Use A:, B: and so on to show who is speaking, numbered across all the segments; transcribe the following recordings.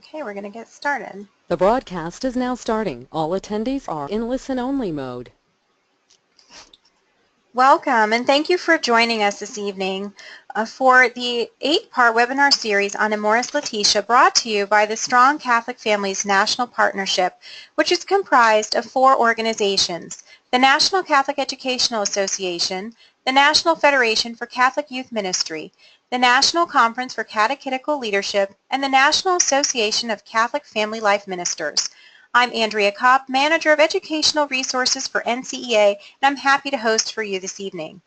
A: Okay, we're going to get started.
B: The broadcast is now starting. All attendees are in listen-only mode.
A: Welcome, and thank you for joining us this evening for the 8-part webinar series on Amoris Laetitia, brought to you by the Strong Catholic Families National Partnership, which is comprised of 4 organizations: the National Catholic Educational Association, the National Federation for Catholic Youth Ministry, the National Conference for Catechetical Leadership, and the National Association of Catholic Family Life Ministers. I'm Andrea Kopp, Manager of Educational Resources for NCEA, and I'm happy to host for you this evening.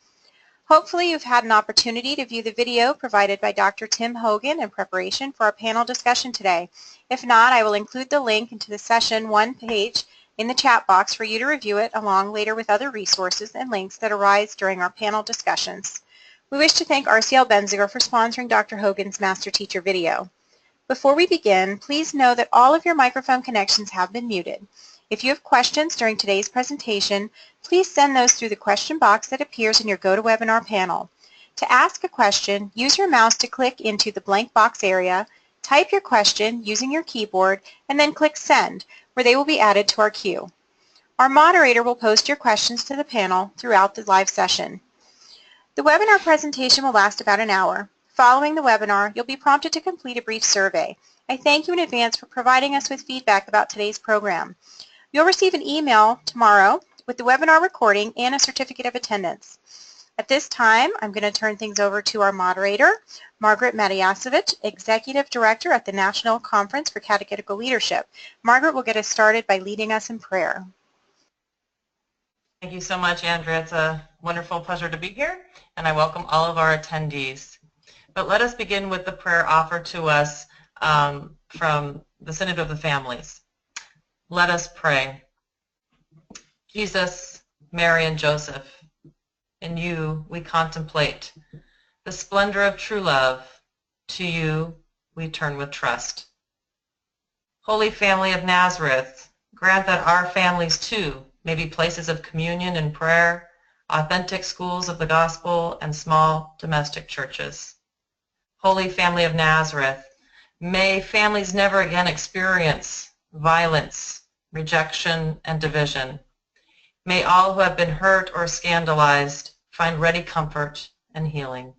A: Hopefully you've had an opportunity to view the video provided by Dr. Tim Hogan in preparation for our panel discussion today. If not, I will include the link into the session 1 page in the chat box for you to review it along later with other resources and links that arise during our panel discussions. We wish to thank RCL Benziger for sponsoring Dr. Hogan's Master Teacher video. Before we begin, please know that all of your microphone connections have been muted. If you have questions during today's presentation, please send those through the question box that appears in your GoToWebinar panel. To ask a question, use your mouse to click into the blank box area, type your question using your keyboard, and then click Send, where they will be added to our queue. Our moderator will post your questions to the panel throughout the live session. The webinar presentation will last about an hour. Following the webinar, you'll be prompted to complete a brief survey. I thank you in advance for providing us with feedback about today's program. You'll receive an email tomorrow with the webinar recording and a certificate of attendance. At this time, I'm going to turn things over to our moderator, Margaret Matiasevich, Executive Director at the National Conference for Catechetical Leadership. Margaret will get us started by leading us in prayer.
C: Thank you so much, Andrea. It's a wonderful pleasure to be here, and I welcome all of our attendees. But let us begin with the prayer offered to us from the Synod of the Families. Let us pray. Jesus, Mary, and Joseph, in you we contemplate the splendor of true love. To you we turn with trust. Holy Family of Nazareth, grant that our families too may be places of communion and prayer, authentic schools of the gospel, and small domestic churches. Holy Family of Nazareth, may families never again experience violence, rejection, and division. May all who have been hurt or scandalized find ready comfort and healing.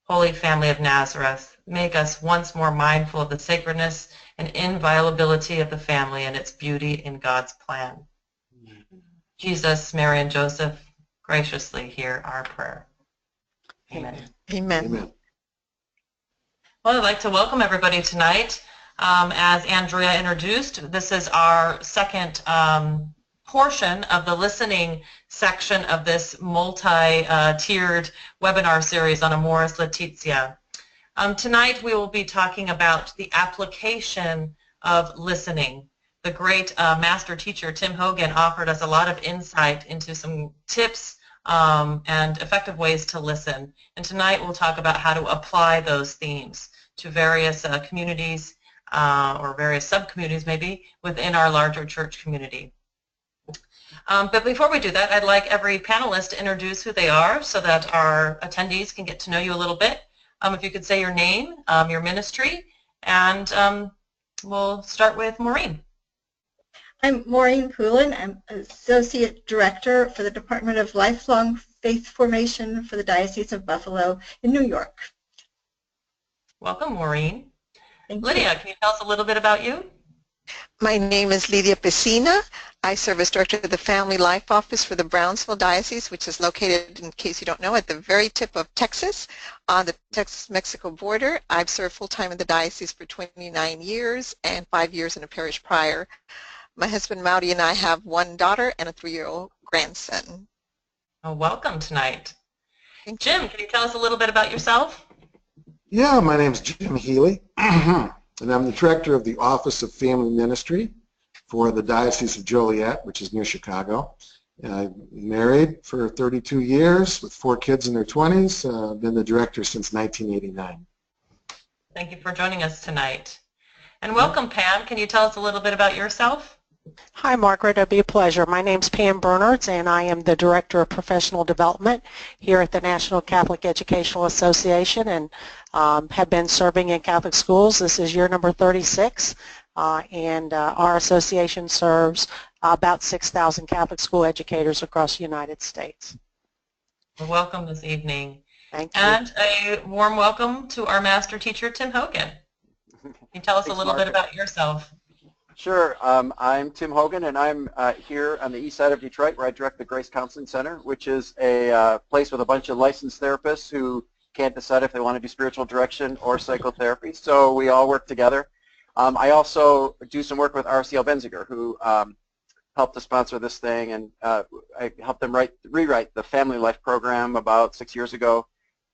C: Holy Family of Nazareth, make us once more mindful of the sacredness and inviolability of the family and its beauty in God's plan. Jesus, Mary, and Joseph, graciously hear our prayer. Amen.
D: Amen.
E: Amen.
C: Well, I'd like to welcome everybody tonight. As Andrea introduced, this is our second portion of the listening section of this multi-tiered webinar series on Amoris Laetitia. Tonight we will be talking about the application of listening. The great master teacher, Tim Hogan, offered us a lot of insight into some tips and effective ways to listen. And tonight we'll talk about how to apply those themes to various communities or various sub-communities maybe within our larger church community. But before we do that, I'd like every panelist to introduce who they are so that our attendees can get to know you a little bit. If you could say your name, your ministry, and we'll start with Maureen.
D: I'm Maureen Poulin. I'm Associate Director for the Department of Lifelong Faith Formation for the Diocese of Buffalo in New York.
C: Welcome, Maureen.
D: Thank
C: Lydia,
D: you.
C: can you tell us a little bit about you?
E: My name is Lydia Piscina. I serve as Director of the Family Life Office for the Brownsville Diocese, which is located, in case you don't know, at the very tip of Texas, on the Texas-Mexico border. I've served full-time in the diocese for 29 years and 5 years in a parish prior. My husband, Maudie, and I have 1 daughter and a 3-year-old grandson.
C: Oh, welcome tonight.
E: Thank you.
C: Jim, can you tell us a little bit about yourself?
F: Yeah, my name's Jim Healy, and I'm the Director of the Office of Family Ministry for the Diocese of Joliet, which is near Chicago. I'm married for 32 years with 4 kids in their 20s. Been the director since 1989.
C: Thank you for joining us tonight. And welcome, Pam. Can you tell us a little bit about yourself?
G: Hi, Margaret. It'll be a pleasure. My name's Pam Bernards, and I am the Director of Professional Development here at the National Catholic Educational Association, and have been serving in Catholic schools. This is year number 36, and our association serves about 6,000 Catholic school educators across the United States.
C: Welcome this evening.
G: Thank you.
C: And a warm welcome to our master teacher, Tim Hogan. Can you tell us a little bit about yourself?
H: Sure. I'm Tim Hogan, and I'm here on the east side of Detroit, where I direct the Grace Counseling Center, which is a place with a bunch of licensed therapists who can't decide if they want to do spiritual direction or psychotherapy. So we all work together. I also do some work with RCL Benziger, who helped to sponsor this thing, and I helped them rewrite the Family Life program about 6 years ago,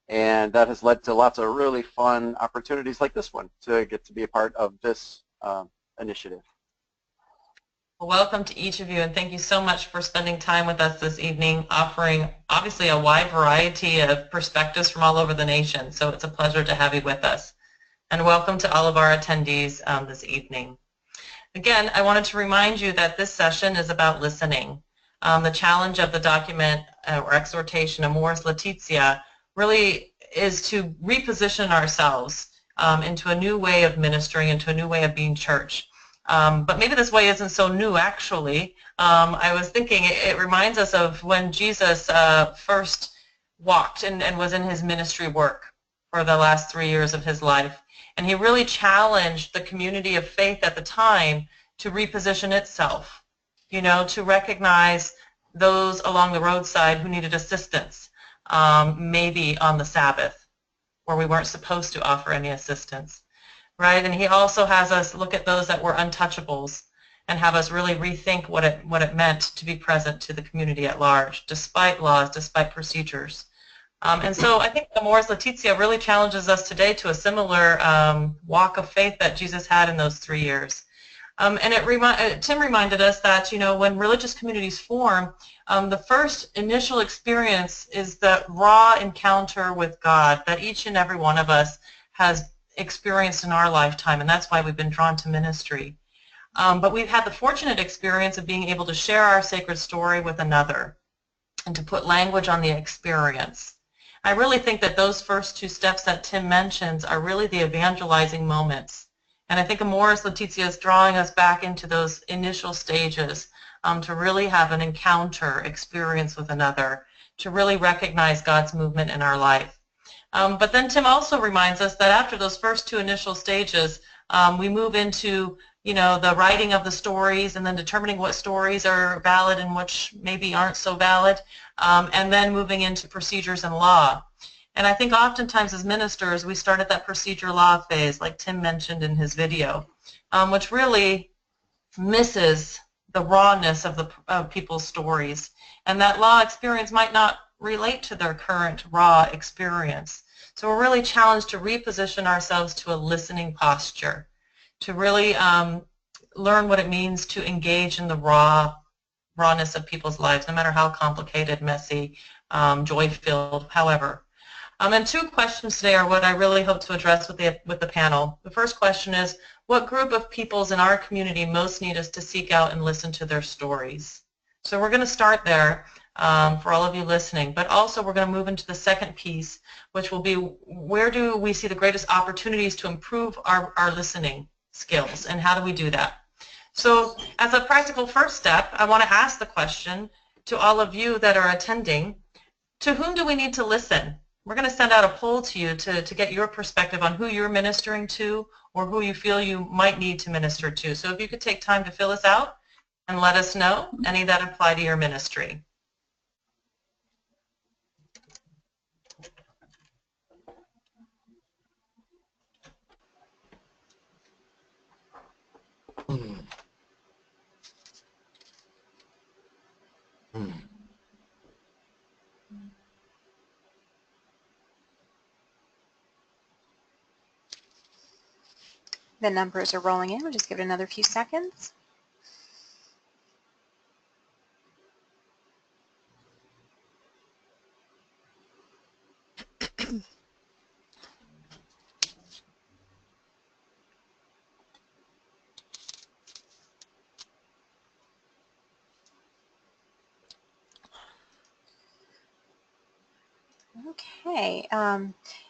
H: and that has led to lots of really fun opportunities like this one to get to be a part of this initiative.
C: Well, welcome to each of you, and thank you so much for spending time with us this evening, offering obviously a wide variety of perspectives from all over the nation. So it's a pleasure to have you with us. And welcome to all of our attendees this evening. Again, I wanted to remind you that this session is about listening. The challenge of the document or exhortation, Amoris Laetitia, really is to reposition ourselves into a new way of ministering, into a new way of being church. But maybe this way isn't so new, actually. I was thinking it reminds us of when Jesus first walked and was in his ministry work for the last 3 years of his life. And he really challenged the community of faith at the time to reposition itself, you know, to recognize those along the roadside who needed assistance, maybe on the Sabbath, where we weren't supposed to offer any assistance. Right, and he also has us look at those that were untouchables and have us really rethink what it meant to be present to the community at large, despite laws, despite procedures. And so I think Amoris Laetitia really challenges us today to a similar walk of faith that Jesus had in those 3 years. And Tim reminded us that, you know, when religious communities form, the first initial experience is the raw encounter with God that each and every one of us has experienced in our lifetime, and that's why we've been drawn to ministry. But we've had the fortunate experience of being able to share our sacred story with another and to put language on the experience. I really think that those first 2 steps that Tim mentions are really the evangelizing moments. And I think Amoris Laetitia is drawing us back into those initial stages to really have an encounter experience with another, to really recognize God's movement in our life. But then Tim also reminds us that after those first 2 initial stages, we move into, you know, the writing of the stories and then determining what stories are valid and which maybe aren't so valid, and then moving into procedures and law. And I think oftentimes as ministers, we start at that procedure law phase, like Tim mentioned in his video, which really misses the rawness of people's stories. And that law experience might not relate to their current raw experience. So we're really challenged to reposition ourselves to a listening posture, to really learn what it means to engage in the rawness of people's lives, no matter how complicated, messy, joy-filled, however. And 2 questions today are what I really hope to address with the panel. The first question is, what group of peoples in our community most need us to seek out and listen to their stories? So we're going to start there. For all of you listening, but also we're going to move into the second piece, which will be where do we see the greatest opportunities to improve our listening skills, and how do we do that? So as a practical first step, I want to ask the question to all of you that are attending, to whom do we need to listen? We're going to send out a poll to you to get your perspective on who you're ministering to or who you feel you might need to minister to. So if you could take time to fill us out and let us know any that apply to your ministry.
A: The numbers are rolling in. We'll just give it another few seconds. Okay.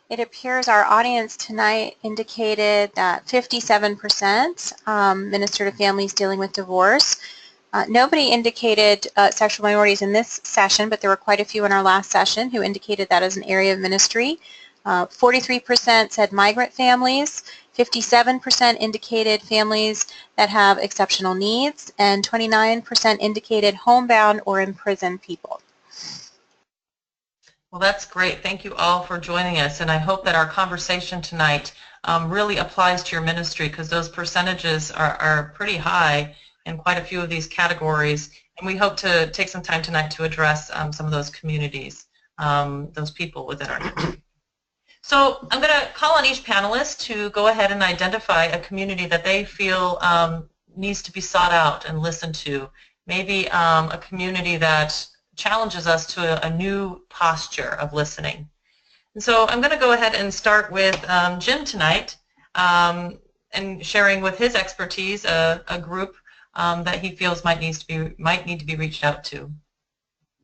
A: It appears our audience tonight indicated that 57% minister to families dealing with divorce. Nobody indicated sexual minorities in this session, but there were quite a few in our last session who indicated that as an area of ministry. 43% said migrant families, 57% indicated families that have exceptional needs, and 29% indicated homebound or imprisoned people.
C: Well, that's great. Thank you all for joining us, and I hope that our conversation tonight really applies to your ministry, because those percentages are pretty high in quite a few of these categories, and we hope to take some time tonight to address some of those communities, those people within our community. So I'm going to call on each panelist to go ahead and identify a community that they feel needs to be sought out and listened to. Maybe a community that challenges us to a new posture of listening. And so I'm going to go ahead and start with Jim tonight and sharing with his expertise a group that he feels might need to be reached out to.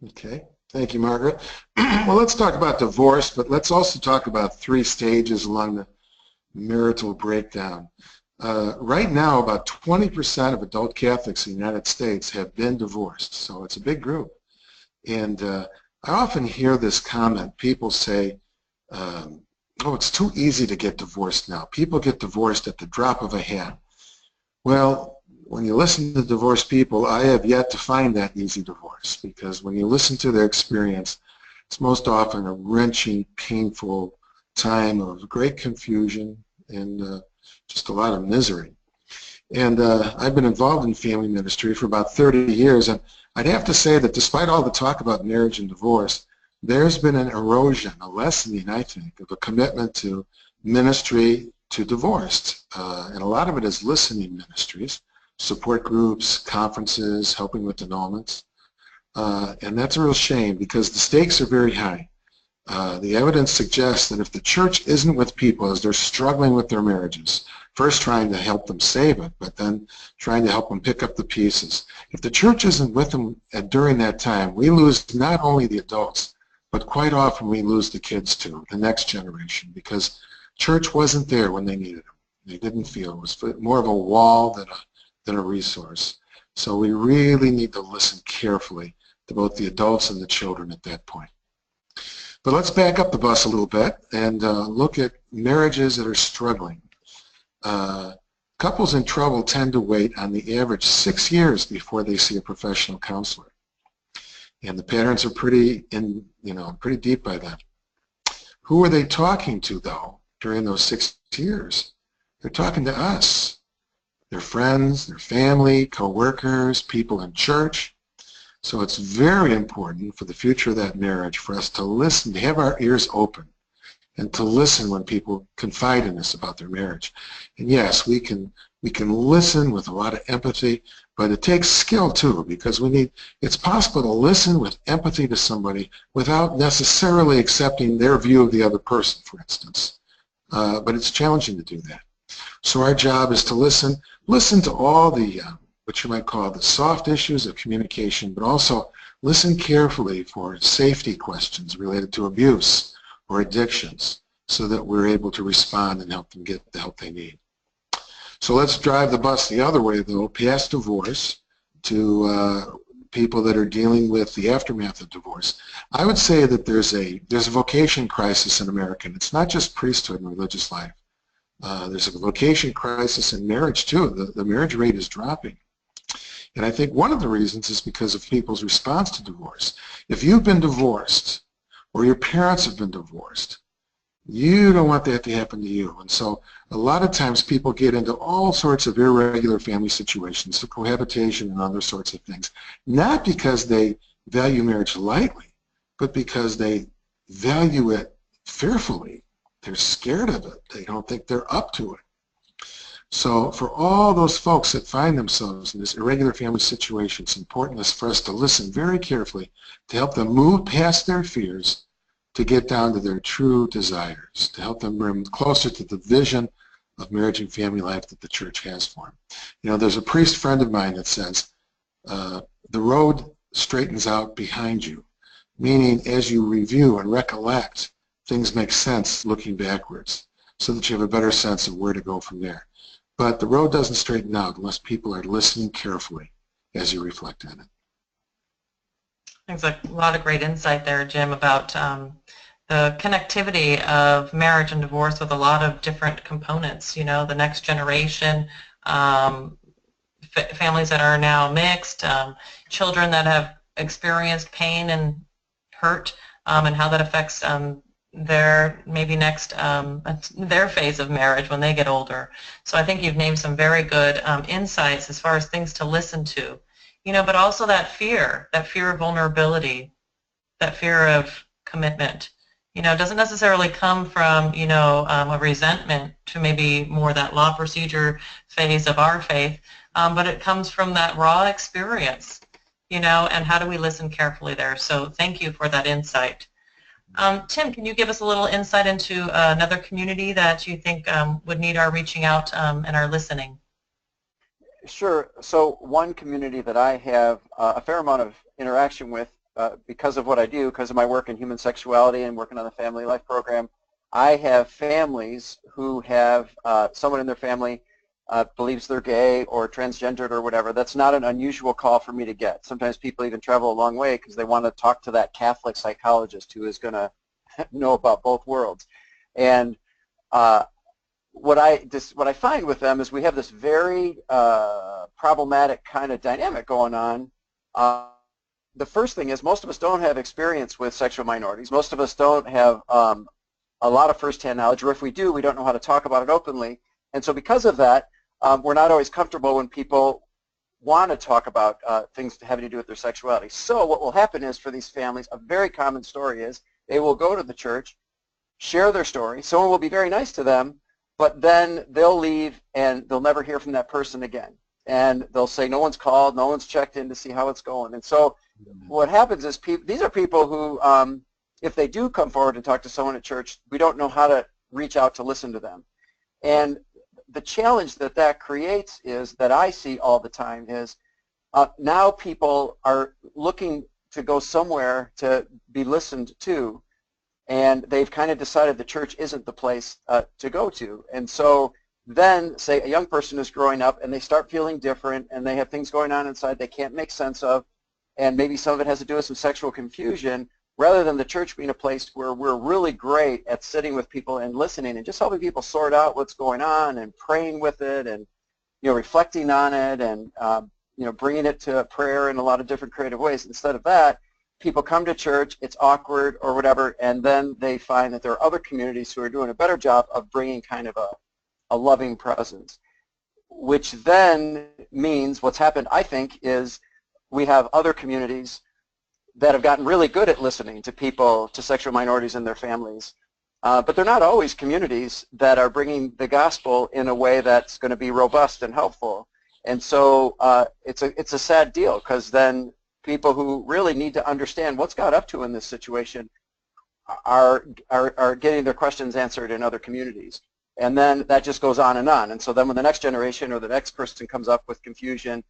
F: Okay. Thank you, Margaret. Well, let's talk about divorce, but let's also talk about 3 stages along the marital breakdown. Right now, about 20% of adult Catholics in the United States have been divorced, so it's a big group. And I often hear this comment. People say, oh, it's too easy to get divorced now. People get divorced at the drop of a hat. Well, when you listen to divorced people, I have yet to find that easy divorce, because when you listen to their experience, it's most often a wrenching, painful time of great confusion and just a lot of misery. And I've been involved in family ministry for about 30 years, and I'd have to say that despite all the talk about marriage and divorce, there's been an erosion, a lessening, I think, of a commitment to ministry to divorced. And a lot of it is listening ministries, support groups, conferences, helping with annulments. And that's a real shame, because the stakes are very high. The evidence suggests that if the church isn't with people as they're struggling with their marriages, first trying to help them save it, but then trying to help them pick up the pieces. If the church isn't with them during that time, we lose not only the adults, but quite often we lose the kids too, the next generation, because church wasn't there when they needed them. They didn't feel it was more of a wall than a resource. So we really need to listen carefully to both the adults and the children at that point. But let's back up the bus a little bit and look at marriages that are struggling. Couples in trouble tend to wait on the average 6 years before they see a professional counselor. And the patterns are pretty deep by then. Who are they talking to, though, during those 6 years? They're talking to us, their friends, their family, co-workers, people in church. So it's very important for the future of that marriage for us to listen, to have our ears open, and to listen when people confide in us about their marriage. And yes, we can listen with a lot of empathy, but it takes skill too, because it's possible to listen with empathy to somebody without necessarily accepting their view of the other person, for instance. But it's challenging to do that. So our job is to listen to all the, what you might call the soft issues of communication, but also listen carefully for safety questions related to abuse or addictions, so that we're able to respond and help them get the help they need. So let's drive the bus the other way, though, past divorce to people that are dealing with the aftermath of divorce. I would say that there's a vocation crisis in America. It's not just priesthood and religious life. There's a vocation crisis in marriage, too. The marriage rate is dropping. And I think one of the reasons is because of people's response to divorce. If you've been divorced, or your parents have been divorced, you don't want that to happen to you. And so a lot of times people get into all sorts of irregular family situations, so cohabitation and other sorts of things, not because they value marriage lightly, but because they value it fearfully. They're scared of it. They don't think they're up to it. So for all those folks that find themselves in this irregular family situation, it's important for us to listen very carefully to help them move past their fears to get down to their true desires, to help them bring closer to the vision of marriage and family life that the church has for them. You know, there's a priest friend of mine that says, the road straightens out behind you, meaning as you review and recollect, things make sense looking backwards so that you have a better sense of where to go from there. But the road doesn't straighten out unless people are listening carefully as you reflect on it.
C: There's a lot of great insight there, Jim, about the connectivity of marriage and divorce with a lot of different components. You know, the next generation, families that are now mixed, children that have experienced pain and hurt, and how that affects their maybe next their phase of marriage when they get older. So I think you've named some very good insights as far as things to listen to. You know, but also that fear of vulnerability, that fear of commitment. You know, it doesn't necessarily come from, you know, a resentment to maybe more that law procedure phase of our faith, but it comes from that raw experience, you know, and how do we listen carefully there? So thank you for that insight. Tim, can you give us a little insight into another community that you think would need our reaching out and our listening?
H: Sure. So one community that I have a fair amount of interaction with because of what I do, because of my work in human sexuality and working on the family life program, I have families who have someone in their family believes they're gay or transgendered or whatever. That's not an unusual call for me to get. Sometimes people even travel a long way because they want to talk to that Catholic psychologist who is going to know about both worlds. And what I find with them is we have this very problematic kind of dynamic going on. The first thing is most of us don't have experience with sexual minorities. Most of us don't have a lot of firsthand knowledge, or if we do, we don't know how to talk about it openly. And so because of that, we're not always comfortable when people want to talk about things having to do with their sexuality. So what will happen is for these families, a very common story is they will go to the church, share their story, someone will be very nice to them, but then they'll leave and they'll never hear from that person again. And they'll say, no one's called, no one's checked in to see how it's going. And so what happens is these are people who, if they do come forward and talk to someone at church, we don't know how to reach out to listen to them. And the challenge that that creates is, that I see all the time, is now people are looking to go somewhere to be listened to, and they've kind of decided the church isn't the place to go to. And so then, say a young person is growing up and they start feeling different and they have things going on inside they can't make sense of, and maybe some of it has to do with some sexual confusion, rather than the church being a place where we're really great at sitting with people and listening and just helping people sort out what's going on and praying with it and, you know, reflecting on it and, you know, bringing it to prayer in a lot of different creative ways. Instead of that, people come to church, it's awkward or whatever, and then they find that there are other communities who are doing a better job of bringing kind of a loving presence, which then means what's happened, I think, is we have other communities that have gotten really good at listening to people, to sexual minorities and their families. But they're not always communities that are bringing the gospel in a way that's going to be robust and helpful. And so it's a sad deal, because then people who really need to understand what's God up to in this situation are getting their questions answered in other communities. And then that just goes on. And so then when the next generation or the next person comes up with confusion,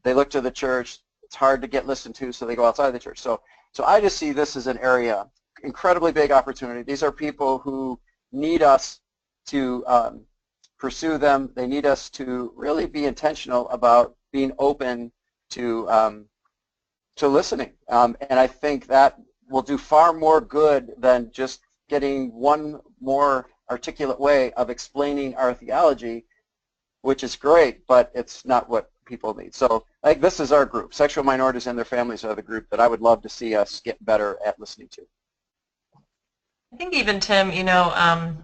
H: they look to the church. It's hard to get listened to, so they go outside the church. So I just see this as an area, incredibly big opportunity. These are people who need us to pursue them. They need us to really be intentional about being open to listening. And I think that will do far more good than just getting one more articulate way of explaining our theology, which is great, but it's not what people need. So I think this is our group. Sexual minorities and their families are the group that I would love to see us get better at listening to.
C: I think even, Tim, you know,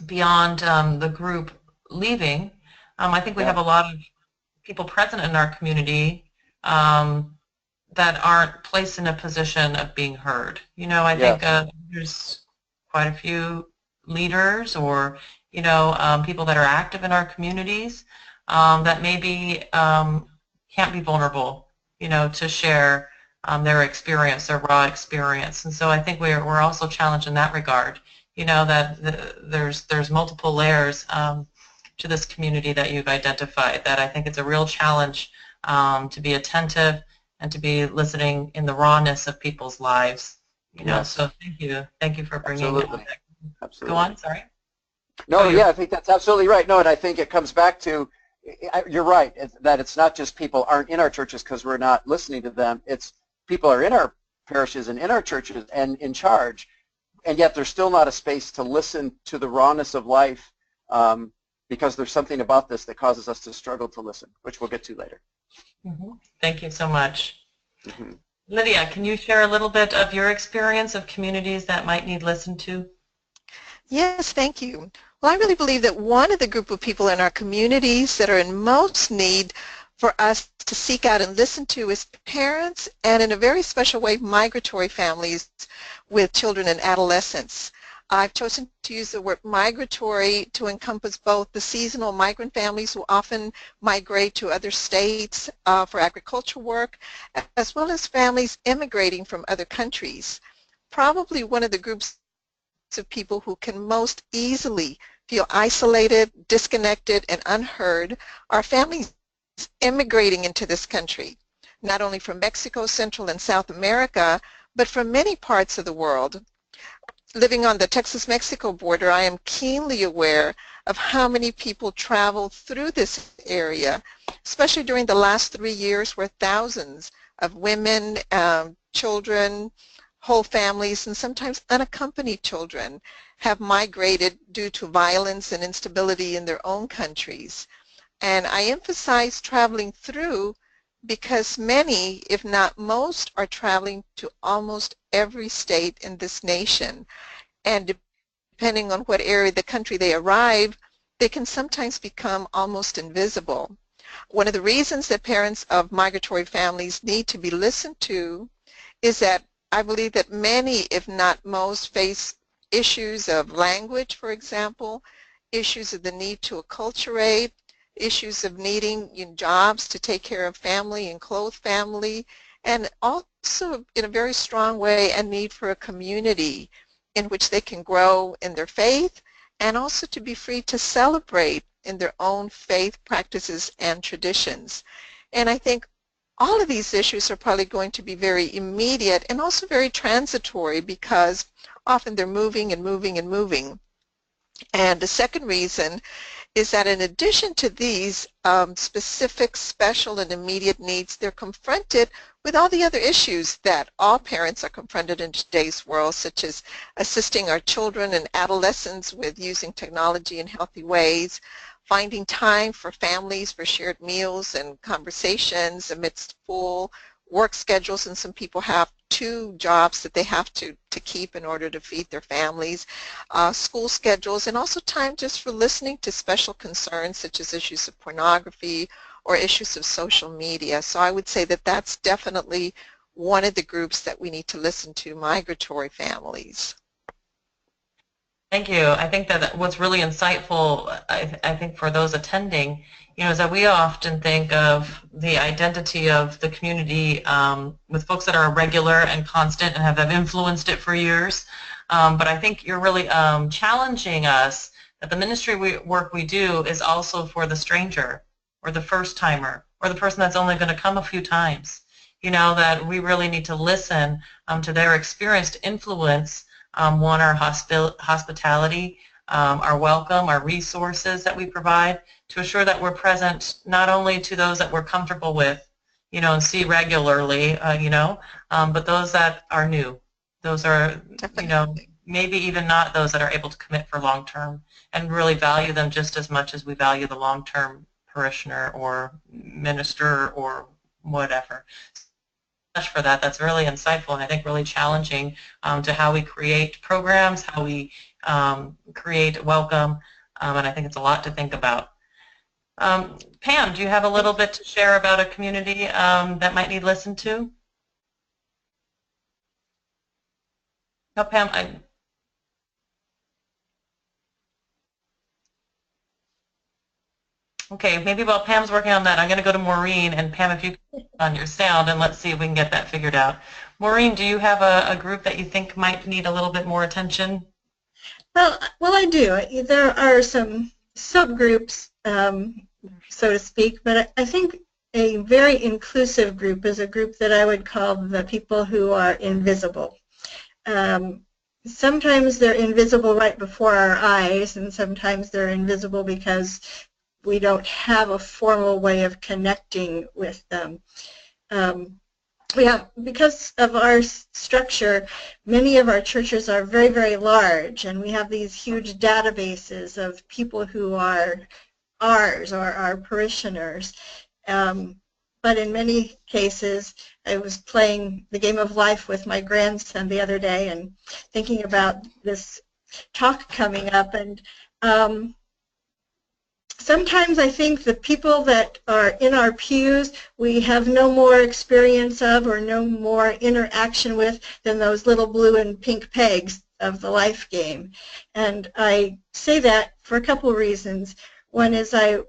C: beyond the group leaving, I think we have a lot of people present in our community that aren't placed in a position of being heard. You know, I think there's quite a few leaders or, you know, people that are active in our communities that maybe can't be vulnerable, you know, to share their experience, their raw experience. And so I think we're also challenged in that regard, you know, that there's multiple layers to this community that you've identified, that I think it's a real challenge to be attentive and to be listening in the rawness of people's lives, You know,
H: Yes.
C: so thank you for bringing
H: Absolutely.
C: that.
H: Absolutely.
C: Go on, sorry.
H: No,
C: Oh,
H: yeah, I think that's absolutely right. No, and I think it comes back to, you're right, that it's not just people aren't in our churches because we're not listening to them. It's people are in our parishes and in our churches and in charge, and yet there's still not a space to listen to the rawness of life, because there's something about this that causes us to struggle to listen, which we'll get to later.
C: Thank you so much. Lydia, can you share a little bit of your experience of communities that might need listened to?
E: Yes, thank you. Well, I really believe that one of the group of people in our communities that are in most need for us to seek out and listen to is parents, and in a very special way, migratory families with children and adolescents. I've chosen to use the word migratory to encompass both the seasonal migrant families who often migrate to other states for agricultural work, as well as families immigrating from other countries. Probably one of the groups of people who can most easily feel isolated, disconnected, and unheard are families immigrating into this country, not only from Mexico, Central, and South America, but from many parts of the world. Living on the Texas-Mexico border, I am keenly aware of how many people travel through this area, especially during the last 3 years, where thousands of women, children, whole families, and sometimes unaccompanied children have migrated due to violence and instability in their own countries. And I emphasize traveling through because many, if not most, are traveling to almost every state in this nation. And depending on what area of the country they arrive, they can sometimes become almost invisible. One of the reasons that parents of migratory families need to be listened to is that I believe that many, if not most, face issues of language, for example, issues of the need to acculturate, issues of needing jobs to take care of family and clothe family, and also in a very strong way a need for a community in which they can grow in their faith and also to be free to celebrate in their own faith practices and traditions. And I think all of these issues are probably going to be very immediate and also very transitory because often they're moving and moving and moving. And the second reason is that in addition to these specific, special, and immediate needs, they're confronted with all the other issues that all parents are confronted in today's world, such as assisting our children and adolescents with using technology in healthy ways, finding time for families for shared meals and conversations amidst full work schedules, and some people have 2 jobs that they have to keep in order to feed their families, school schedules, and also time just for listening to special concerns such as issues of pornography or issues of social media. So I would say that that's definitely one of the groups that we need to listen to, migratory families.
C: Thank you. I think that what's really insightful, I think for those attending, is that we often think of the identity of the community with folks that are regular and constant and have influenced it for years. But I think you're really challenging us that the ministry work we do is also for the stranger or the first timer or the person that's only going to come a few times. That we really need to listen to their experience to influence our hospitality, our welcome, our resources that we provide to assure that we're present not only to those that we're comfortable with, and see regularly, but those that are new. Those are, maybe even not those that are able to commit for long term, and really value them just as much as we value the long-term parishioner or minister or whatever. For that. That's really insightful and I think really challenging to how we create programs, how we create welcome, and I think it's a lot to think about. Pam, do you have a little bit to share about a community that might need listened to? No, Pam, Okay, maybe while Pam's working on that, I'm going to go to Maureen, and Pam, if you can on your sound, and let's see if we can get that figured out. Maureen, do you have a group that you think might need a little bit more attention?
D: Well, I do. There are some subgroups, so to speak, but I think a very inclusive group is a group that I would call the people who are invisible. Sometimes they're invisible right before our eyes, and sometimes they're invisible because we don't have a formal way of connecting with them. Because of our structure, many of our churches are very, very large, and we have these huge databases of people who are ours or our parishioners. But in many cases, I was playing the game of life with my grandson the other day and thinking about this talk coming up, and sometimes I think the people that are in our pews we have no more experience of or no more interaction with than those little blue and pink pegs of the life game. And I say that for a couple of reasons. One is I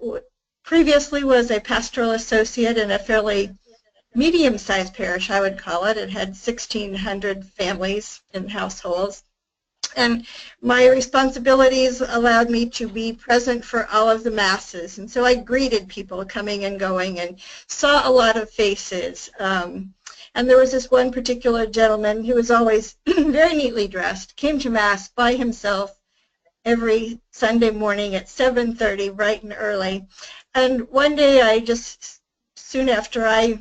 D: previously was a pastoral associate in a fairly medium-sized parish, I would call it. It had 1,600 families and households. And my responsibilities allowed me to be present for all of the masses. And so I greeted people coming and going and saw a lot of faces. And there was this one particular gentleman who was always very neatly dressed, came to Mass by himself every Sunday morning at 7:30, bright and early. And one day I just, soon after I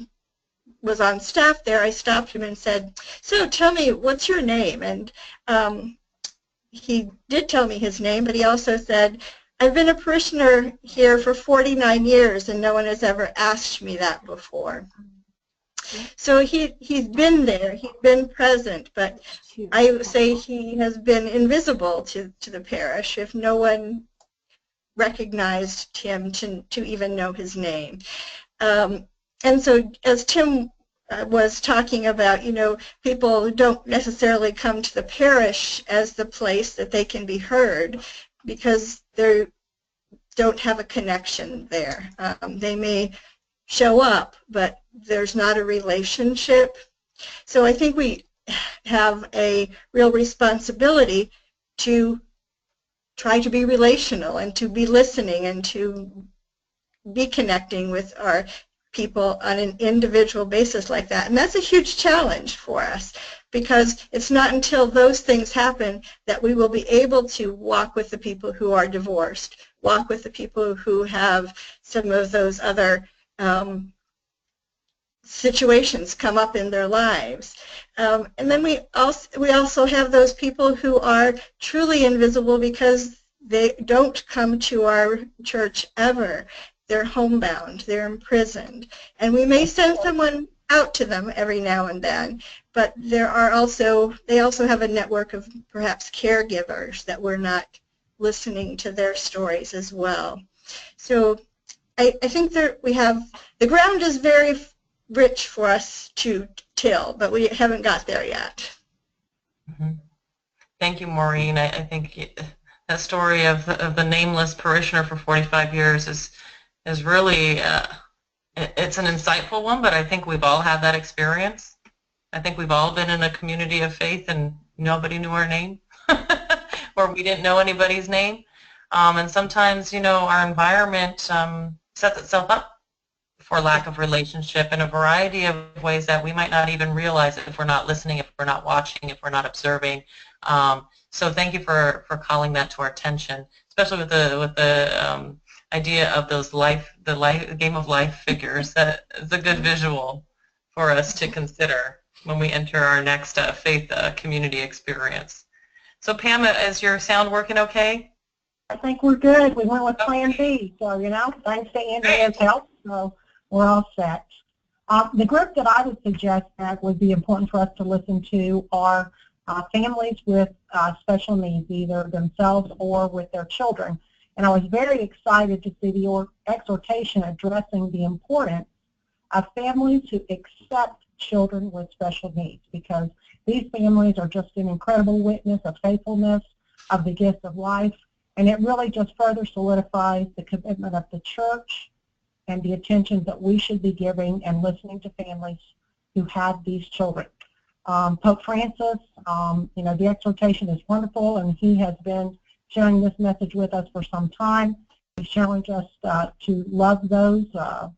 D: was on staff there, I stopped him and said, "So tell me, what's your name?" And he did tell me his name, but he also said, "I've been a parishioner here for 49 years and no one has ever asked me that before." So he's been there, he's been present, but I would say he has been invisible to the parish if no one recognized him to even know his name. And so as Tim was talking about, people don't necessarily come to the parish as the place that they can be heard because they don't have a connection there. They may show up, but there's not a relationship. So I think we have a real responsibility to try to be relational and to be listening and to be connecting with our people on an individual basis like that. And that's a huge challenge for us because it's not until those things happen that we will be able to walk with the people who are divorced, walk with the people who have some of those other situations come up in their lives. And then we also have those people who are truly invisible because they don't come to our church ever. They're homebound, they're imprisoned. And we may send someone out to them every now and then, but they also have a network of perhaps caregivers that we're not listening to their stories as well. So I think that the ground is very rich for us to till, but we haven't got there yet.
C: Mm-hmm. Thank you, Maureen. I think that story of the nameless parishioner for 45 years is really, it's an insightful one, but I think we've all had that experience. I think we've all been in a community of faith and nobody knew our name or we didn't know anybody's name. And sometimes, our environment sets itself up for lack of relationship in a variety of ways that we might not even realize if we're not listening, if we're not watching, if we're not observing. So thank you for calling that to our attention, especially with the idea of those the game of life figures. That is a good visual for us to consider when we enter our next faith community experience. So Pam, is your sound working okay?
I: I think we're good. We went with Plan B, so thanks to Andrea's help, so we're all set. The group that I would suggest that would be important for us to listen to are families with special needs, either themselves or with their children. And I was very excited to see the exhortation addressing the importance of families who accept children with special needs, because these families are just an incredible witness of faithfulness, of the gift of life, and it really just further solidifies the commitment of the church and the attention that we should be giving and listening to families who have these children. Pope Francis, the exhortation is wonderful, and he has been sharing this message with us for some time. He challenged us to love those,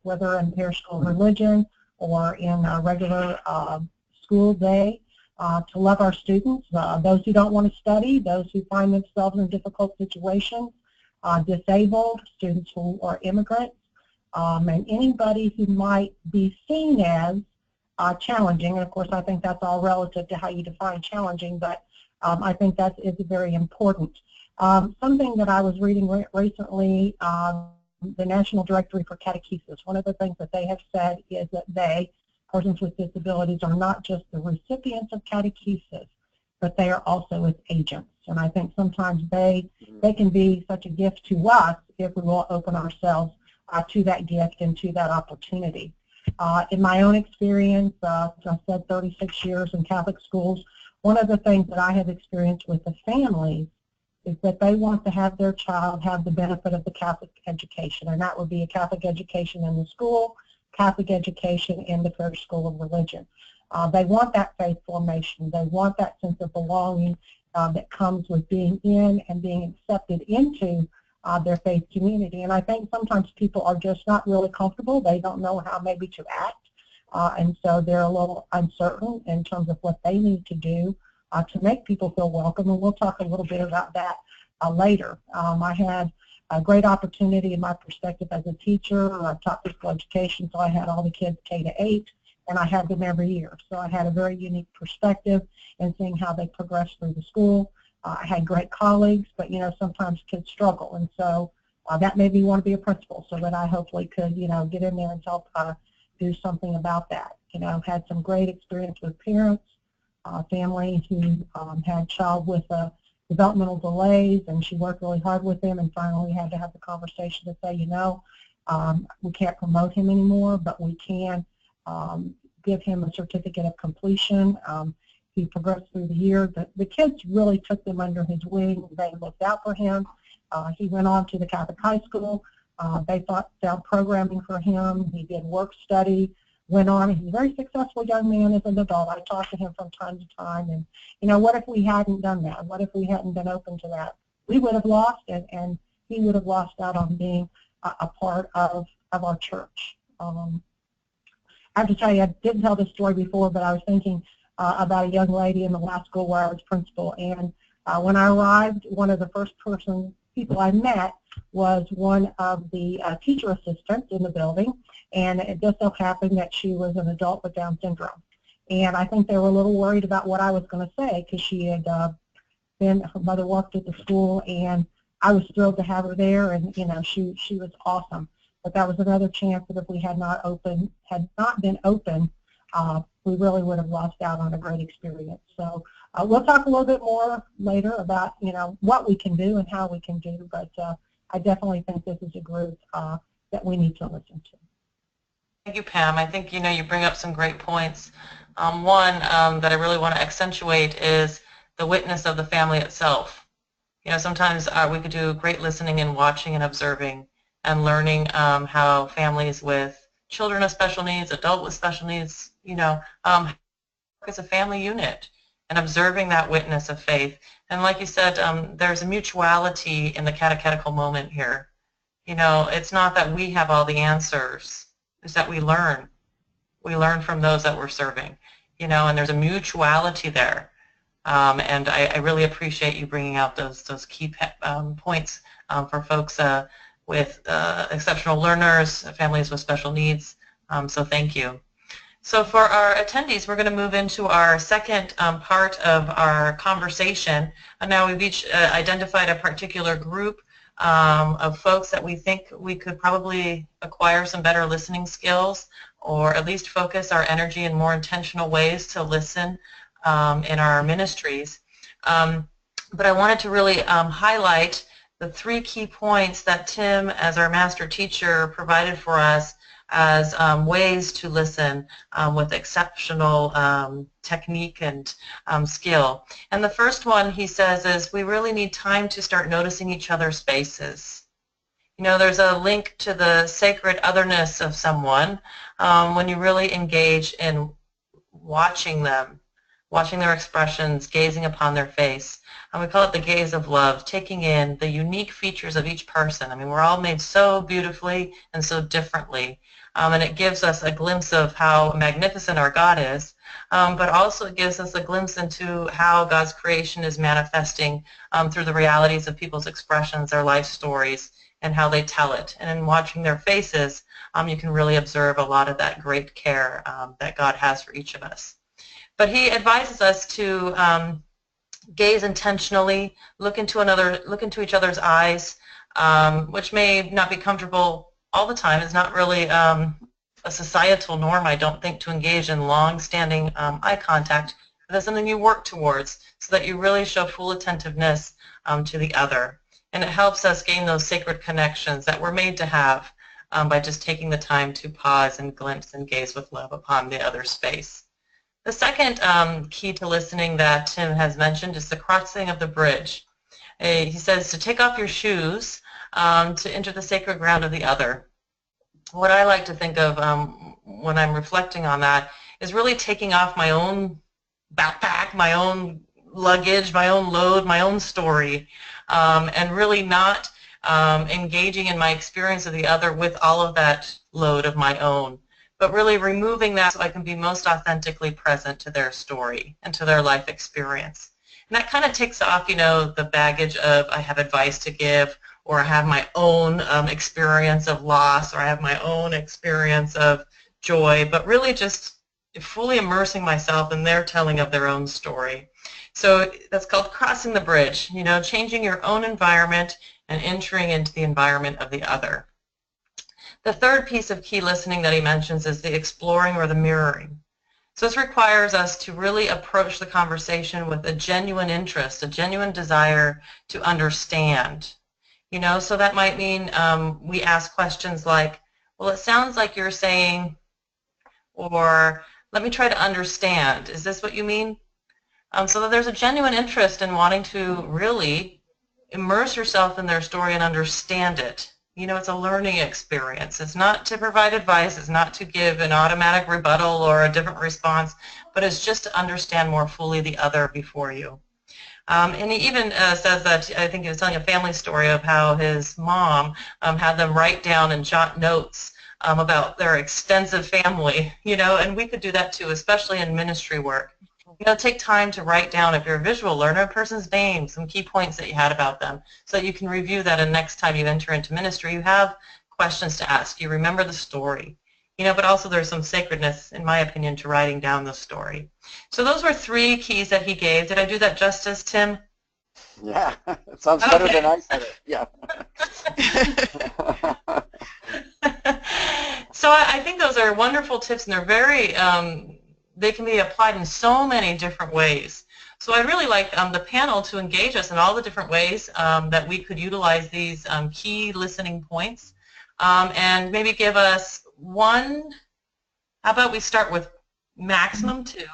I: whether in parish school religion or in a regular school day, to love our students, those who don't want to study, those who find themselves in difficult situations, disabled, students who are immigrants, and anybody who might be seen as challenging. And of course, I think that's all relative to how you define challenging, but I think that is very important. Something that I was reading recently, the National Directory for Catechesis, one of the things that they have said is that they, persons with disabilities, are not just the recipients of catechesis, but they are also its agents. And I think sometimes they can be such a gift to us if we will open ourselves to that gift and to that opportunity. In my own experience, as I said, 36 years in Catholic schools, one of the things that I have experienced with the families is that they want to have their child have the benefit of the Catholic education, and that would be a Catholic education in the school, Catholic education in the Fair School of Religion. They want that faith formation. They want that sense of belonging that comes with being in and being accepted into their faith community. And I think sometimes people are just not really comfortable. They don't know how maybe to act, and so they're a little uncertain in terms of what they need to do to make people feel welcome, and we'll talk a little bit about that later. I had a great opportunity in my perspective as a teacher. I taught physical education, so I had all the kids K-8, and I had them every year. So I had a very unique perspective in seeing how they progressed through the school. I had great colleagues, but you know, sometimes kids struggle, and so that made me want to be a principal, so that I hopefully could, you know, get in there and help do something about that. You know, had some great experience with parents, family who had a child with developmental delays, and she worked really hard with them, and finally had to have the conversation to say, you know, we can't promote him anymore, but we can give him a certificate of completion. He progressed through the year. The kids really took them under his wing. They looked out for him. He went on to the Catholic high school. They found programming for him. He did work study, went on. He's a very successful young man as an adult. I talk to him from time to time, and you know, what if we hadn't done that? What if we hadn't been open to that? We would have lost, and he would have lost out on being a part of our church. I have to tell you, I didn't tell this story before, but I was thinking about a young lady in the last school where I was principal, and when I arrived, one of the first people I met was one of the teacher assistants in the building, and it just so happened that she was an adult with Down syndrome. And I think they were a little worried about what I was going to say, because she had her mother worked at the school, and I was thrilled to have her there, and you know, she was awesome. But that was another chance that if we had not been open, we really would have lost out on a great experience. So we'll talk a little bit more later about, you know, what we can do and how we can do, but I definitely think this is a group that we need to listen to.
C: Thank you, Pam. I think, you know, you bring up some great points. One that I really want to accentuate is the witness of the family itself. You know, sometimes we could do great listening and watching and observing and learning how families with children with special needs, adult with special needs, you know, work as a family unit, and observing that witness of faith. And like you said, there's a mutuality in the catechetical moment here. You know, it's not that we have all the answers, it's that we learn. We learn from those that we're serving, you know, and there's a mutuality there. And I really appreciate you bringing out those key points for folks with exceptional learners, families with special needs. So thank you. So for our attendees, we're going to move into our second part of our conversation. And now we've each identified a particular group of folks that we think we could probably acquire some better listening skills, or at least focus our energy in more intentional ways to listen in our ministries. But I wanted to really highlight the 3 key points that Tim, as our master teacher, provided for us as ways to listen with exceptional technique and skill. And the first one, he says, is we really need time to start noticing each other's faces. You know, there's a link to the sacred otherness of someone when you really engage in watching them, watching their expressions, gazing upon their face. And we call it the gaze of love, taking in the unique features of each person. I mean, we're all made so beautifully and so differently. And it gives us a glimpse of how magnificent our God is, but also it gives us a glimpse into how God's creation is manifesting through the realities of people's expressions, their life stories, and how they tell it. And in watching their faces, you can really observe a lot of that great care that God has for each of us. But he advises us to gaze intentionally, look into each other's eyes, which may not be comfortable all the time. It's not really a societal norm, I don't think, to engage in long-standing eye contact. But that's something you work towards so that you really show full attentiveness to the other. And it helps us gain those sacred connections that we're made to have by just taking the time to pause and glimpse and gaze with love upon the other's face. The second key to listening that Tim has mentioned is the crossing of the bridge. He says to take off your shoes to enter the sacred ground of the other. What I like to think of when I'm reflecting on that is really taking off my own backpack, my own luggage, my own load, my own story, and really not engaging in my experience of the other with all of that load of my own, but really removing that so I can be most authentically present to their story and to their life experience. And that kind of takes off, you know, the baggage of I have advice to give, or I have my own experience of loss, or I have my own experience of joy, but really just fully immersing myself in their telling of their own story. So that's called crossing the bridge, you know, changing your own environment and entering into the environment of the other. The third piece of key listening that he mentions is the exploring or the mirroring. So this requires us to really approach the conversation with a genuine interest, a genuine desire to understand. You know, so that might mean we ask questions like, well, it sounds like you're saying, or let me try to understand. Is this what you mean? So that there's a genuine interest in wanting to really immerse yourself in their story and understand it. You know, it's a learning experience. It's not to provide advice. It's not to give an automatic rebuttal or a different response, but it's just to understand more fully the other before you. And he even says that, I think he was telling a family story of how his mom had them write down and jot notes about their extensive family, you know, and we could do that too, especially in ministry work. You know, take time to write down, if you're a visual learner, a person's name, some key points that you had about them, so that you can review that, and next time you enter into ministry, you have questions to ask. You remember the story. You know, but also there's some sacredness, in my opinion, to writing down the story. So those were three keys that he gave. Did I do that justice, Tim?
H: Yeah, it sounds better than I said it. Yeah.
C: So I think those are wonderful tips, and they're very, they can be applied in so many different ways. So I'd really like the panel to engage us in all the different ways that we could utilize these key listening points, and maybe give us one. How about we start with maximum two,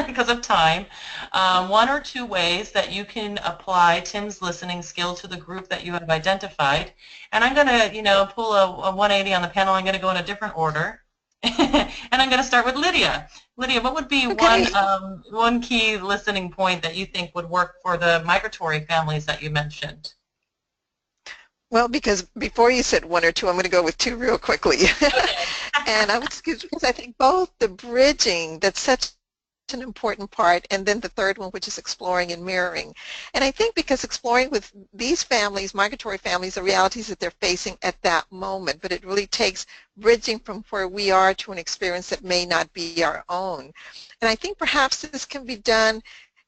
C: because of time, 1 or 2 ways that you can apply Tim's listening skill to the group that you have identified. And I'm going to, you know, pull a 180 on the panel. I'm going to go in a different order. And I'm going to start with Lydia. Lydia, what would be one key listening point that you think would work for the migratory families that you mentioned?
E: Well, because before you said 1 or 2, I'm going to go with 2 real quickly.
C: Okay.
E: And I would, because I think both the bridging, that's such an important part, and then the third one, which is exploring and mirroring. And I think because exploring with these families, migratory families, the realities that they're facing at that moment, but it really takes bridging from where we are to an experience that may not be our own. And I think perhaps this can be done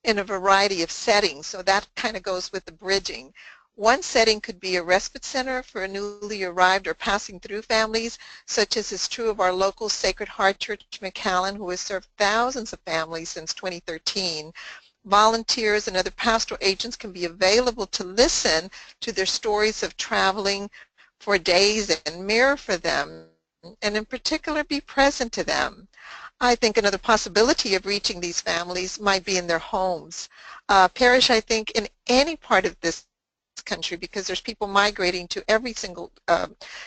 E: in a variety of settings, so that kind of goes with the bridging. One setting could be a respite center for newly arrived or passing through families, such as is true of our local Sacred Heart Church McAllen, who has served thousands of families since 2013. Volunteers and other pastoral agents can be available to listen to their stories of traveling for days and mirror for them, and in particular be present to them. I think another possibility of reaching these families might be in their homes. Parish, I think, in any part of this country, because there's people migrating to every single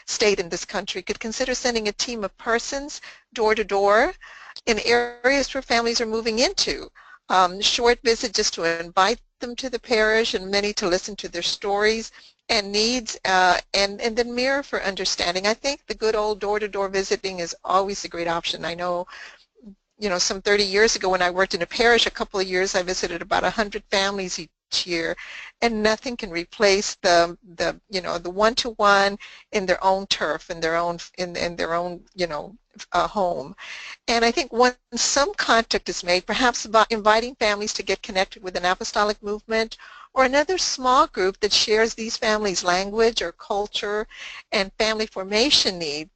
E: state in this country, could consider sending a team of persons door to door in areas where families are moving into. Short visit just to invite them to the parish, and many to listen to their stories and needs, and then mirror for understanding. I think the good old door-to-door visiting is always a great option. I know, some 30 years ago when I worked in a parish, a couple of years I visited about 100 families each year, and nothing can replace the one-to-one in their own turf, in their own home. And I think once some contact is made, perhaps about inviting families to get connected with an apostolic movement or another small group that shares these families' language or culture and family formation needs,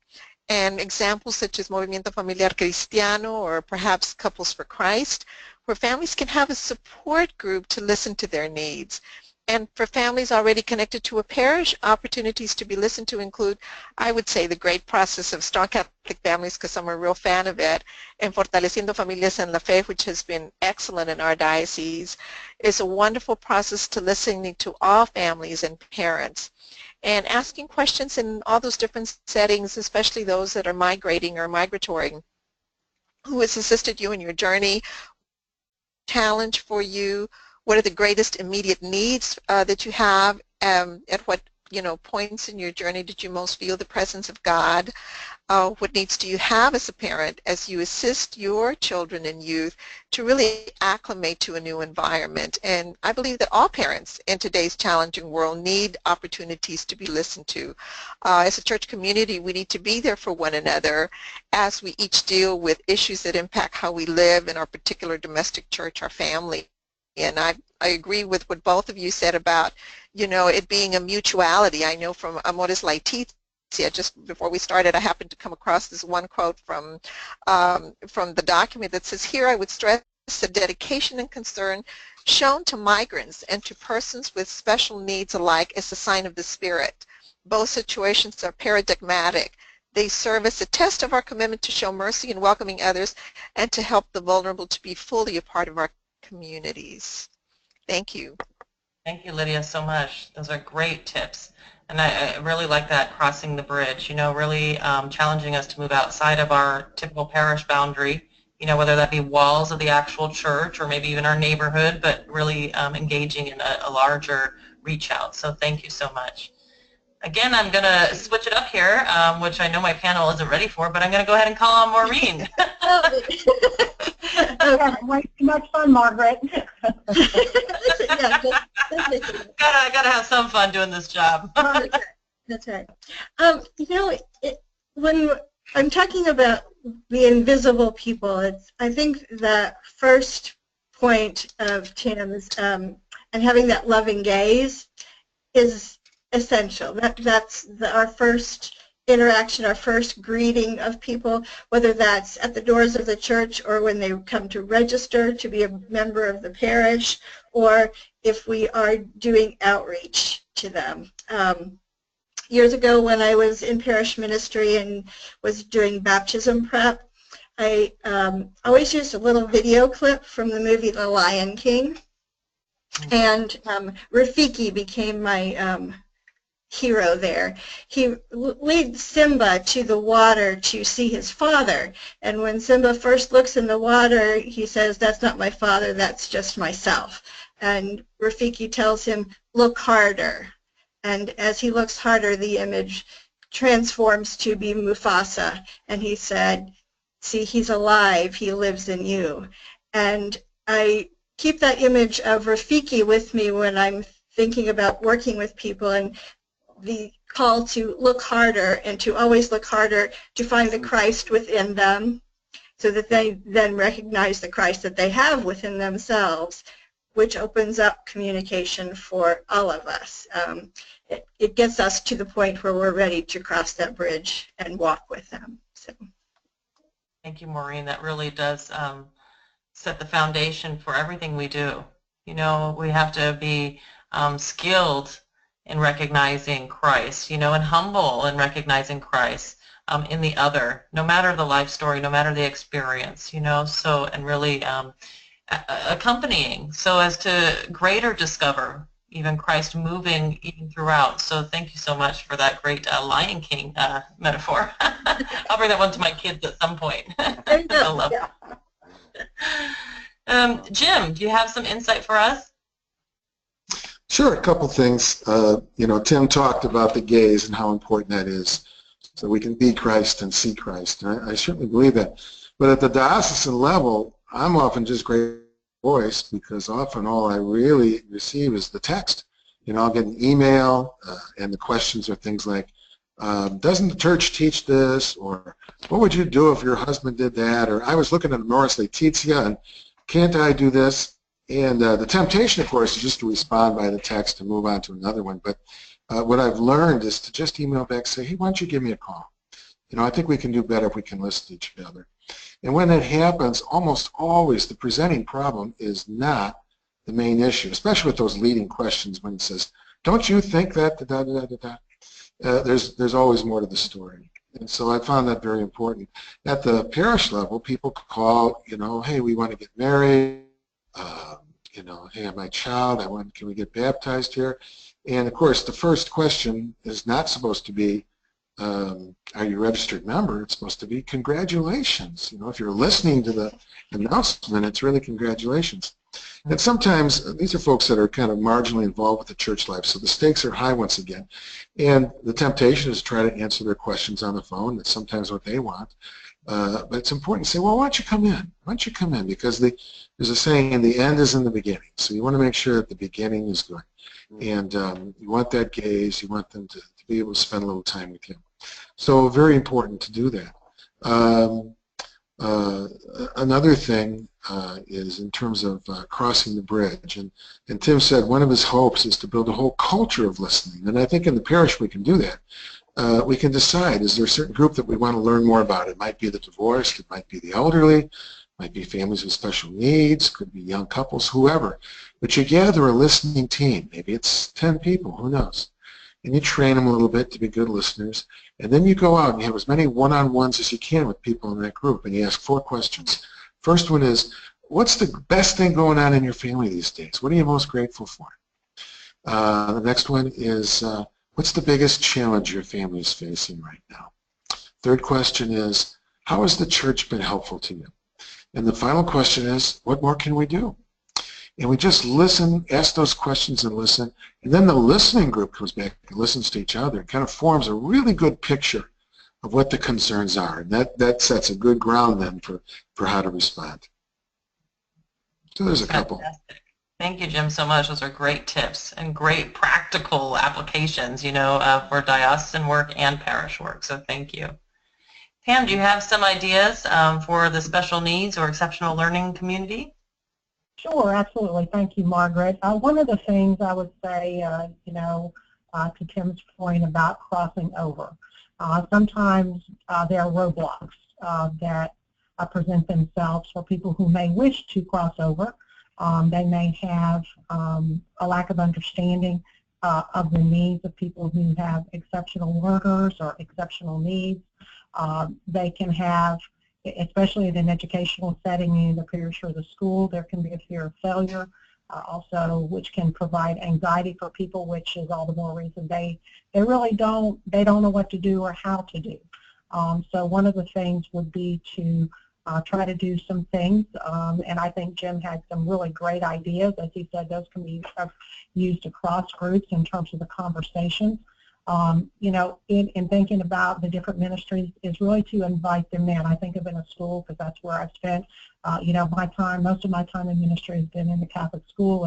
E: and examples such as Movimiento Familiar Cristiano or perhaps Couples for Christ, where families can have a support group to listen to their needs. And for families already connected to a parish, opportunities to be listened to include, I would say, the great process of Strong Catholic Families, because I'm a real fan of it, and Fortaleciendo Familias en la Fe, which has been excellent in our diocese, is a wonderful process to listening to all families and parents, and asking questions in all those different settings, especially those that are migrating or migratory. Who has assisted you in your journey? Challenge for you? What are the greatest immediate needs that you have? At what points in your journey did you most feel the presence of God? What needs do you have as a parent as you assist your children and youth to really acclimate to a new environment? And I believe that all parents in today's challenging world need opportunities to be listened to. As a church community, we need to be there for one another as we each deal with issues that impact how we live in our particular domestic church, our family. And I agree with what both of you said about, it being a mutuality. I know from Amoris Laetitia, just before we started, I happened to come across this one quote from the document that says, "Here I would stress the dedication and concern shown to migrants and to persons with special needs alike as a sign of the Spirit. Both situations are paradigmatic. They serve as a test of our commitment to show mercy in welcoming others and to help the vulnerable to be fully a part of our communities." Thank you.
C: Thank you, Lydia, so much. Those are great tips. And I really like that, crossing the bridge, really challenging us to move outside of our typical parish boundary, whether that be walls of the actual church or maybe even our neighborhood, but really engaging in a larger reach out. So thank you so much. Again, I'm going to switch it up here, which I know my panel isn't ready for, but I'm going to go ahead and call on Maureen.
I: Way too much fun, Margaret.
C: Gotta have some fun doing this job.
D: That's right. When I'm talking about the invisible people, I think that first point of Tim's and having that loving gaze is essential. That's our first interaction, our first greeting of people, whether that's at the doors of the church or when they come to register to be a member of the parish, or if we are doing outreach to them. Years ago when I was in parish ministry and was doing baptism prep, I always used a little video clip from the movie The Lion King, and Rafiki became my hero there. He leads Simba to the water to see his father, and when Simba first looks in the water, he says, "That's not my father, that's just myself." And Rafiki tells him, "Look harder." And as he looks harder, the image transforms to be Mufasa, and he said, "See, he's alive, he lives in you." And I keep that image of Rafiki with me when I'm thinking about working with people, and the call to look harder and to always look harder to find the Christ within them so that they then recognize the Christ that they have within themselves, which opens up communication for all of us. It gets us to the point where we're ready to cross that bridge and walk with them. So.
C: Thank you, Maureen. That really does set the foundation for everything we do. We have to be skilled in recognizing Christ, and humble in recognizing Christ in the other, no matter the life story, no matter the experience, and really accompanying so as to greater discover even Christ moving even throughout. So thank you so much for that great Lion King metaphor. I'll bring that one to my kids at some point. I love it. Jim, do you have some insight for us?
F: Sure, a couple things. Tim talked about the gaze and how important that is so we can be Christ and see Christ. And I certainly believe that. But at the diocesan level, I'm often just great voice because often all I really receive is the text. You know, I'll get an email and the questions are things like, doesn't the church teach this? Or what would you do if your husband did that? Or I was looking at Amoris, Laetitia, and can't I do this? And the temptation, of course, is just to respond by the text and move on to another one. But what I've learned is to just email back, say, hey, why don't you give me a call? You know, I think we can do better if we can listen to each other. And when that happens, almost always the presenting problem is not the main issue, especially with those leading questions when it says, don't you think that, there's always more to the story. And so I found that very important. At the parish level, people call, you know, hey, we want to get married, you know, hey, my child, can we get baptized here? And of course, the first question is not supposed to be, are you a registered member? It's supposed to be congratulations. You know, if you're listening to the announcement, it's really congratulations. And sometimes these are folks that are kind of marginally involved with the church life, so the stakes are high once again. And the temptation is to try to answer their questions on the phone. That's sometimes what they want. But it's important to say, well, why don't you come in? Why don't you come in? Because there's a saying, the end is in the beginning. So you want to make sure that the beginning is good. And you want that gaze. You want them to be able to spend a little time with you. So very important to do that. Another thing is in terms of crossing the bridge. And Tim said one of his hopes is to build a whole culture of listening. And I think in the parish we can do that. We can decide, is there a certain group that we want to learn more about? It might be the divorced, it might be the elderly, it might be families with special needs, could be young couples, whoever. But you gather a listening team. Maybe it's 10 people, who knows? And you train them a little bit to be good listeners. And then you go out and you have as many one-on-ones as you can with people in that group, and you ask 4 questions. First one is, what's the best thing going on in your family these days? What are you most grateful for? The next one is, what's the biggest challenge your family is facing right now? Third question is, how has the church been helpful to you? And the final question is, what more can we do? And we just listen, ask those questions and listen, and then the listening group comes back and listens to each other. It kind of forms a really good picture of what the concerns are, and that sets a good ground then for how to respond. So there's a couple.
C: Fantastic. Thank you, Jim, so much. Those are great tips and great practical applications, you know, for diocesan work and parish work, so thank you. Pam, do you have some ideas for the special needs or exceptional learning community?
I: Sure, absolutely. Thank you, Margaret. One of the things I would say, you know, to Tim's point about crossing over, sometimes there are roadblocks that present themselves for people who may wish to cross over. They may have a lack of understanding of the needs of people who have exceptional learners or exceptional needs. They can have, especially in an educational setting in the parish or the school, there can be a fear of failure also, which can provide anxiety for people, which is all the more reason they really don't know what to do or how to do. So one of the things would be to try to do some things, and I think Jim had some really great ideas. As he said, those can be used across groups in terms of the conversations. You know, in thinking about the different ministries is really to invite them in. I think of in a school because that's where I've spent, you know, most of my time in ministry has been in the Catholic school,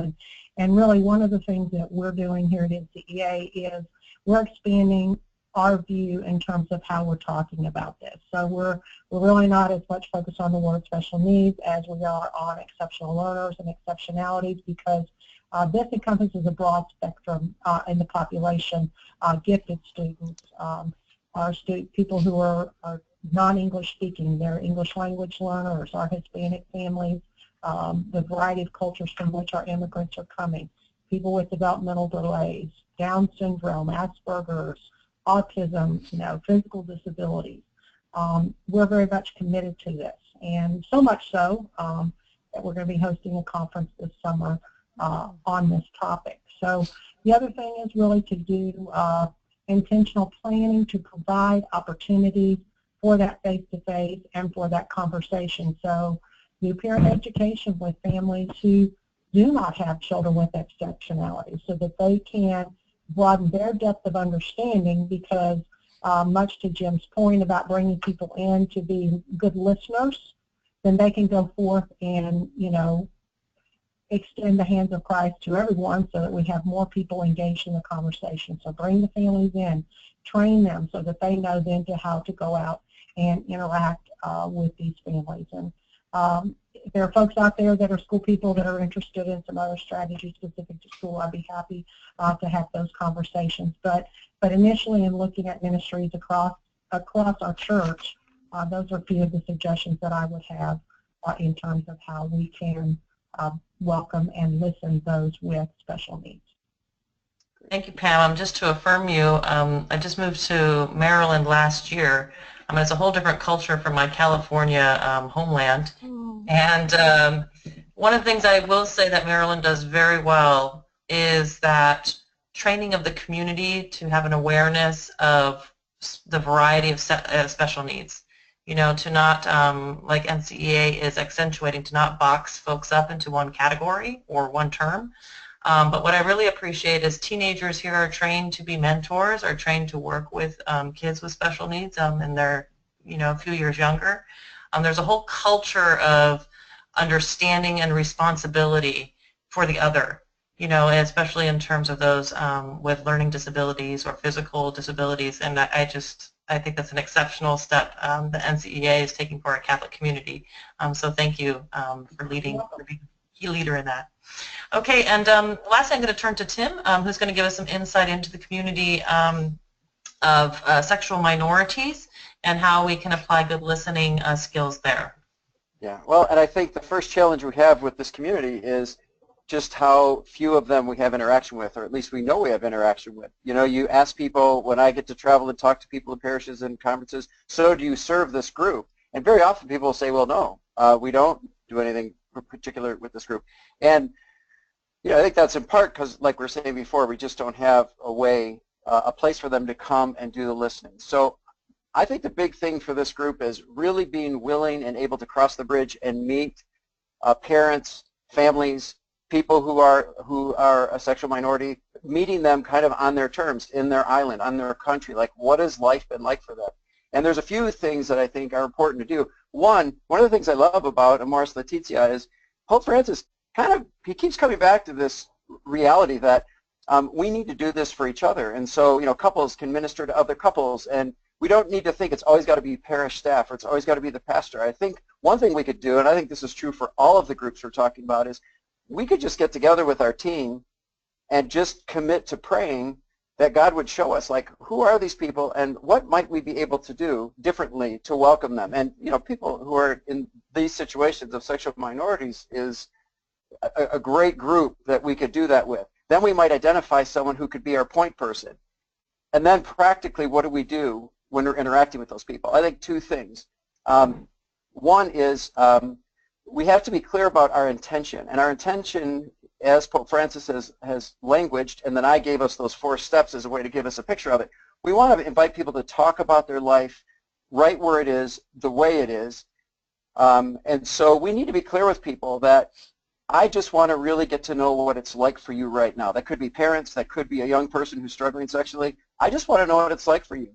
I: and really one of the things that we're doing here at NCEA is we're expanding our view in terms of how we're talking about this. So we're really not as much focused on the word special needs as we are on exceptional learners and exceptionalities, because this encompasses a broad spectrum in the population, gifted students, people who are non-English speaking, they're English language learners, our Hispanic families, the variety of cultures from which our immigrants are coming, people with developmental delays, Down syndrome, Asperger's, autism, you know, physical disabilities. We're very much committed to this, and so much so that we're going to be hosting a conference this summer on this topic. So the other thing is really to do intentional planning to provide opportunities for that face-to-face and for that conversation. So do parent education with families who do not have children with exceptionality so that they can broaden their depth of understanding, because much to Jim's point about bringing people in to be good listeners then they can go forth and, you know, extend the hands of Christ to everyone so that we have more people engaged in the conversation. So bring the families in, train them so that they know then how to go out and interact with these families. And if there are folks out there that are school people that are interested in some other strategies specific to school, I'd be happy to have those conversations. But initially, in looking at ministries across our church, those are a few of the suggestions that I would have in terms of how we can welcome and listen those with special needs.
C: Thank you, Pam. Just to affirm you, I just moved to Maryland last year. It's a whole different culture from my California homeland. And one of the things I will say that Maryland does very well is that training of the community to have an awareness of the variety of special needs. You know, to not, like NCEA is accentuating, to not box folks up into one category or one term. But what I really appreciate is teenagers here are trained to be mentors, are trained to work with kids with special needs, and they're, you know, a few years younger. There's a whole culture of understanding and responsibility for the other, you know, especially in terms of those with learning disabilities or physical disabilities. And I think that's an exceptional step the NCEA is taking for our Catholic community. So thank you for being a key leader in that. Okay, and lastly, I'm going to turn to Tim, who's going to give us some insight into the community of sexual minorities and how we can apply good listening skills there.
H: Yeah, well, and I think the first challenge we have with this community is just how few of them we have interaction with, or at least we know we have interaction with. You know, you ask people, when I get to travel and talk to people in parishes and conferences, so do you serve this group? And very often people will say, well, no, we don't do anything particular with this group. And you know, I think that's in part because, like we were saying before, we just don't have a way, a place for them to come and do the listening. So I think the big thing for this group is really being willing and able to cross the bridge and meet parents, families, people who are a sexual minority, meeting them kind of on their terms, in their island, on their country. Like, what has life been like for them? And there's a few things that I think are important to do. One of the things I love about Amoris Laetitia is Pope Francis he keeps coming back to this reality that we need to do this for each other. And so, you know, couples can minister to other couples, and we don't need to think it's always got to be parish staff or it's always got to be the pastor. I think one thing we could do, and I think this is true for all of the groups we're talking about, is we could just get together with our team and just commit to praying that God would show us, like, who are these people and what might we be able to do differently to welcome them. And, you know, people who are in these situations of sexual minorities is a great group that we could do that with. Then we might identify someone who could be our point person. And then practically, what do we do when we're interacting with those people? I think two things. One is we have to be clear about our intention. And our intention, as Pope Francis has languaged, and then I gave us those 4 steps as a way to give us a picture of it. We want to invite people to talk about their life right where it is, the way it is. And so we need to be clear with people that I just want to really get to know what it's like for you right now. That could be parents. That could be a young person who's struggling sexually. I just want to know what it's like for you.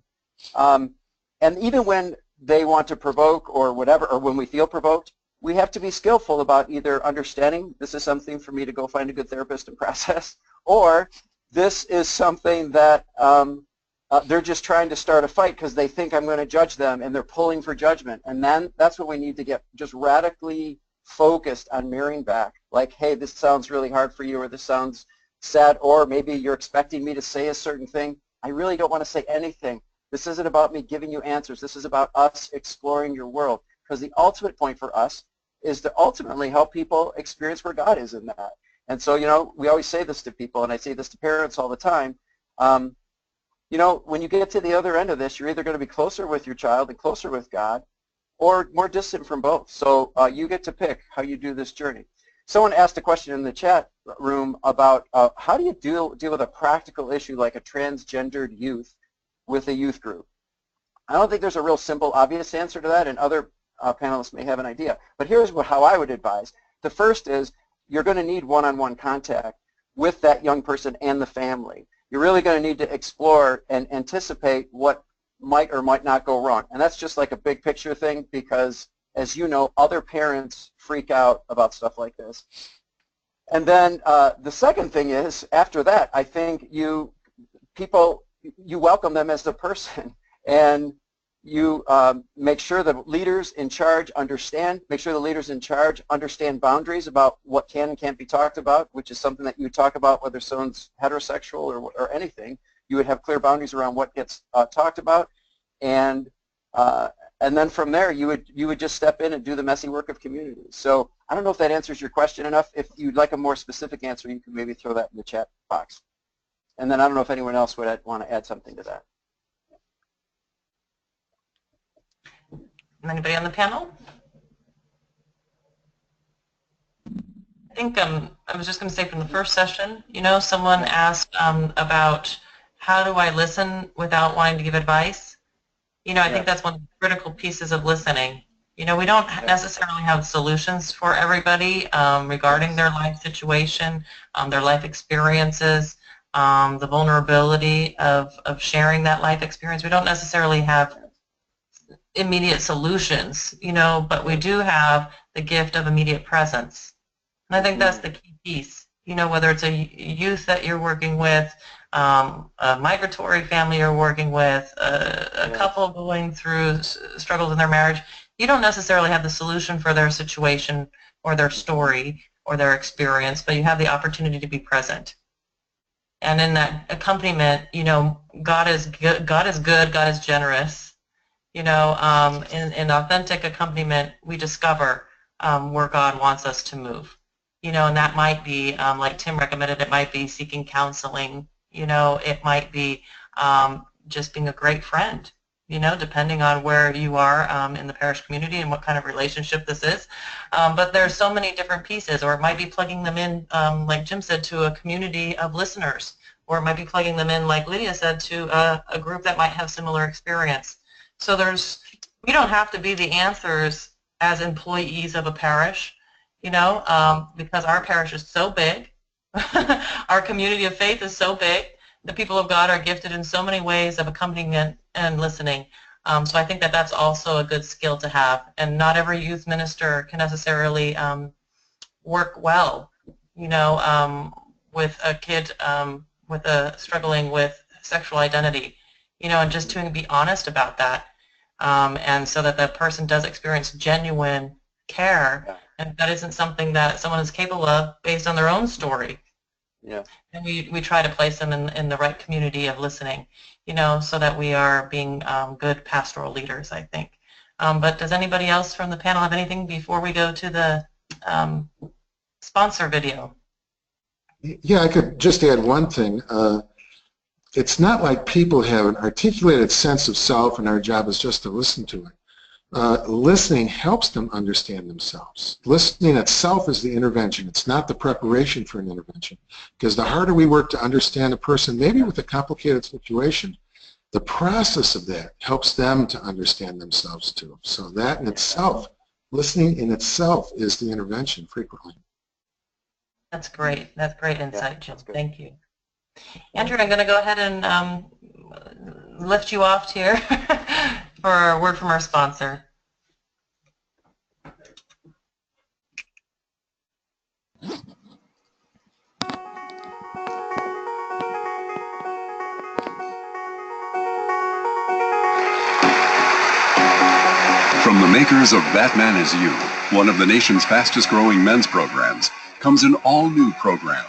H: And even when they want to provoke or whatever, or when we feel provoked, we have to be skillful about either understanding this is something for me to go find a good therapist and process, or this is something that they're just trying to start a fight because they think I'm going to judge them and they're pulling for judgment. And then that's what we need to get just radically focused on mirroring back, like, hey, this sounds really hard for you, or this sounds sad, or maybe you're expecting me to say a certain thing. I really don't want to say anything. This isn't about me giving you answers. This is about us exploring your world, because the ultimate point for us is to ultimately help people experience where God is in that. And so, you know, we always say this to people, and I say this to parents all the time. You know, when you get to the other end of this, you're either going to be closer with your child and closer with God, or more distant from both. So you get to pick how you do this journey. Someone asked a question in the chat room about how do you deal with a practical issue like a transgendered youth with a youth group? I don't think there's a real simple, obvious answer to that, and other panelists may have an idea. But here's how I would advise. The first is you're going to need one-on-one contact with that young person and the family. You're really going to need to explore and anticipate what might or might not go wrong. And that's just like a big picture thing, because as you know, other parents freak out about stuff like this. And then the second thing is, after that, I think you welcome them as a person, and you make sure the leaders in charge understand boundaries about what can and can't be talked about, which is something that you talk about whether someone's heterosexual or anything. You would have clear boundaries around what gets talked about, and then from there you would just step in and do the messy work of community. So I don't know if that answers your question enough. If you'd like a more specific answer, you can maybe throw that in the chat box. And then I don't know if anyone else would want to add something to that.
C: Anybody on the panel? I think I was just going to say from the first session, you know, someone asked about how do I listen without wanting to give advice? You know, I think that's one of the critical pieces of listening. You know, we don't necessarily have solutions for everybody regarding their life situation, their life experiences, the vulnerability of sharing that life experience. We don't necessarily have immediate solutions, you know, but we do have the gift of immediate presence. And I think that's the key piece. You know, whether it's a youth that you're working with, a migratory family you're working with, a couple going through struggles in their marriage, you don't necessarily have the solution for their situation or their story or their experience, but you have the opportunity to be present. And in that accompaniment, you know, God is good, God is generous. You know, in authentic accompaniment, we discover where God wants us to move. You know, and that might be, like Tim recommended, it might be seeking counseling. You know, it might be just being a great friend, you know, depending on where you are in the parish community and what kind of relationship this is. But there's so many different pieces, or it might be plugging them in, like Jim said, to a community of listeners, or it might be plugging them in, like Lydia said, to a group that might have similar experience. So we don't have to be the answers as employees of a parish, you know, because our parish is so big. Our community of faith is so big. The people of God are gifted in so many ways of accompaniment and listening. So I think that that's also a good skill to have. And not every youth minister can necessarily work well, you know, with a kid struggling with sexual identity. You know, and just to be honest about that, and so that the person does experience genuine care, and that isn't something that someone is capable of based on their own story.
H: Yeah.
C: And we try to place them in the right community of listening, you know, so that we are being good pastoral leaders, I think. But does anybody else from the panel have anything before we go to the sponsor video?
F: Yeah, I could just add one thing. It's not like people have an articulated sense of self and our job is just to listen to it. Listening helps them understand themselves. Listening itself is the intervention. It's not the preparation for an intervention. Because the harder we work to understand a person, maybe with a complicated situation, the process of that helps them to understand themselves too. So that in itself, listening in itself is the intervention frequently.
C: That's great. That's great insight, Jim. Thank you. Andrew, I'm going to go ahead and lift you off here for a word from our sponsor.
J: From the makers of Batman Is You, one of the nation's fastest growing men's programs, comes an all-new program.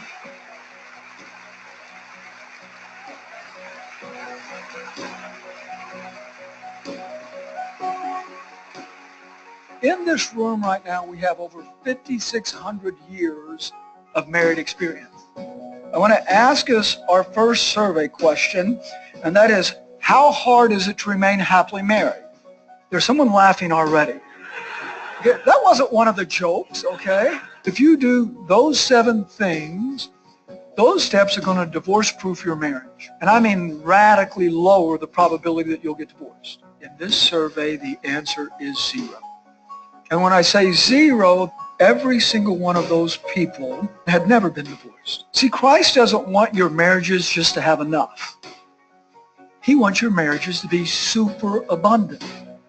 K: In this room right now, we have over 5,600 years of married experience. I want to ask us our first survey question, and that is, how hard is it to remain happily married? There's someone laughing already. Okay, that wasn't one of the jokes, okay? If you do those 7 things, those steps are going to divorce-proof your marriage. And I mean radically lower the probability that you'll get divorced. In this survey, the answer is 0. And when I say 0, every single one of those people had never been divorced. See, Christ doesn't want your marriages just to have enough. He wants your marriages to be super abundant.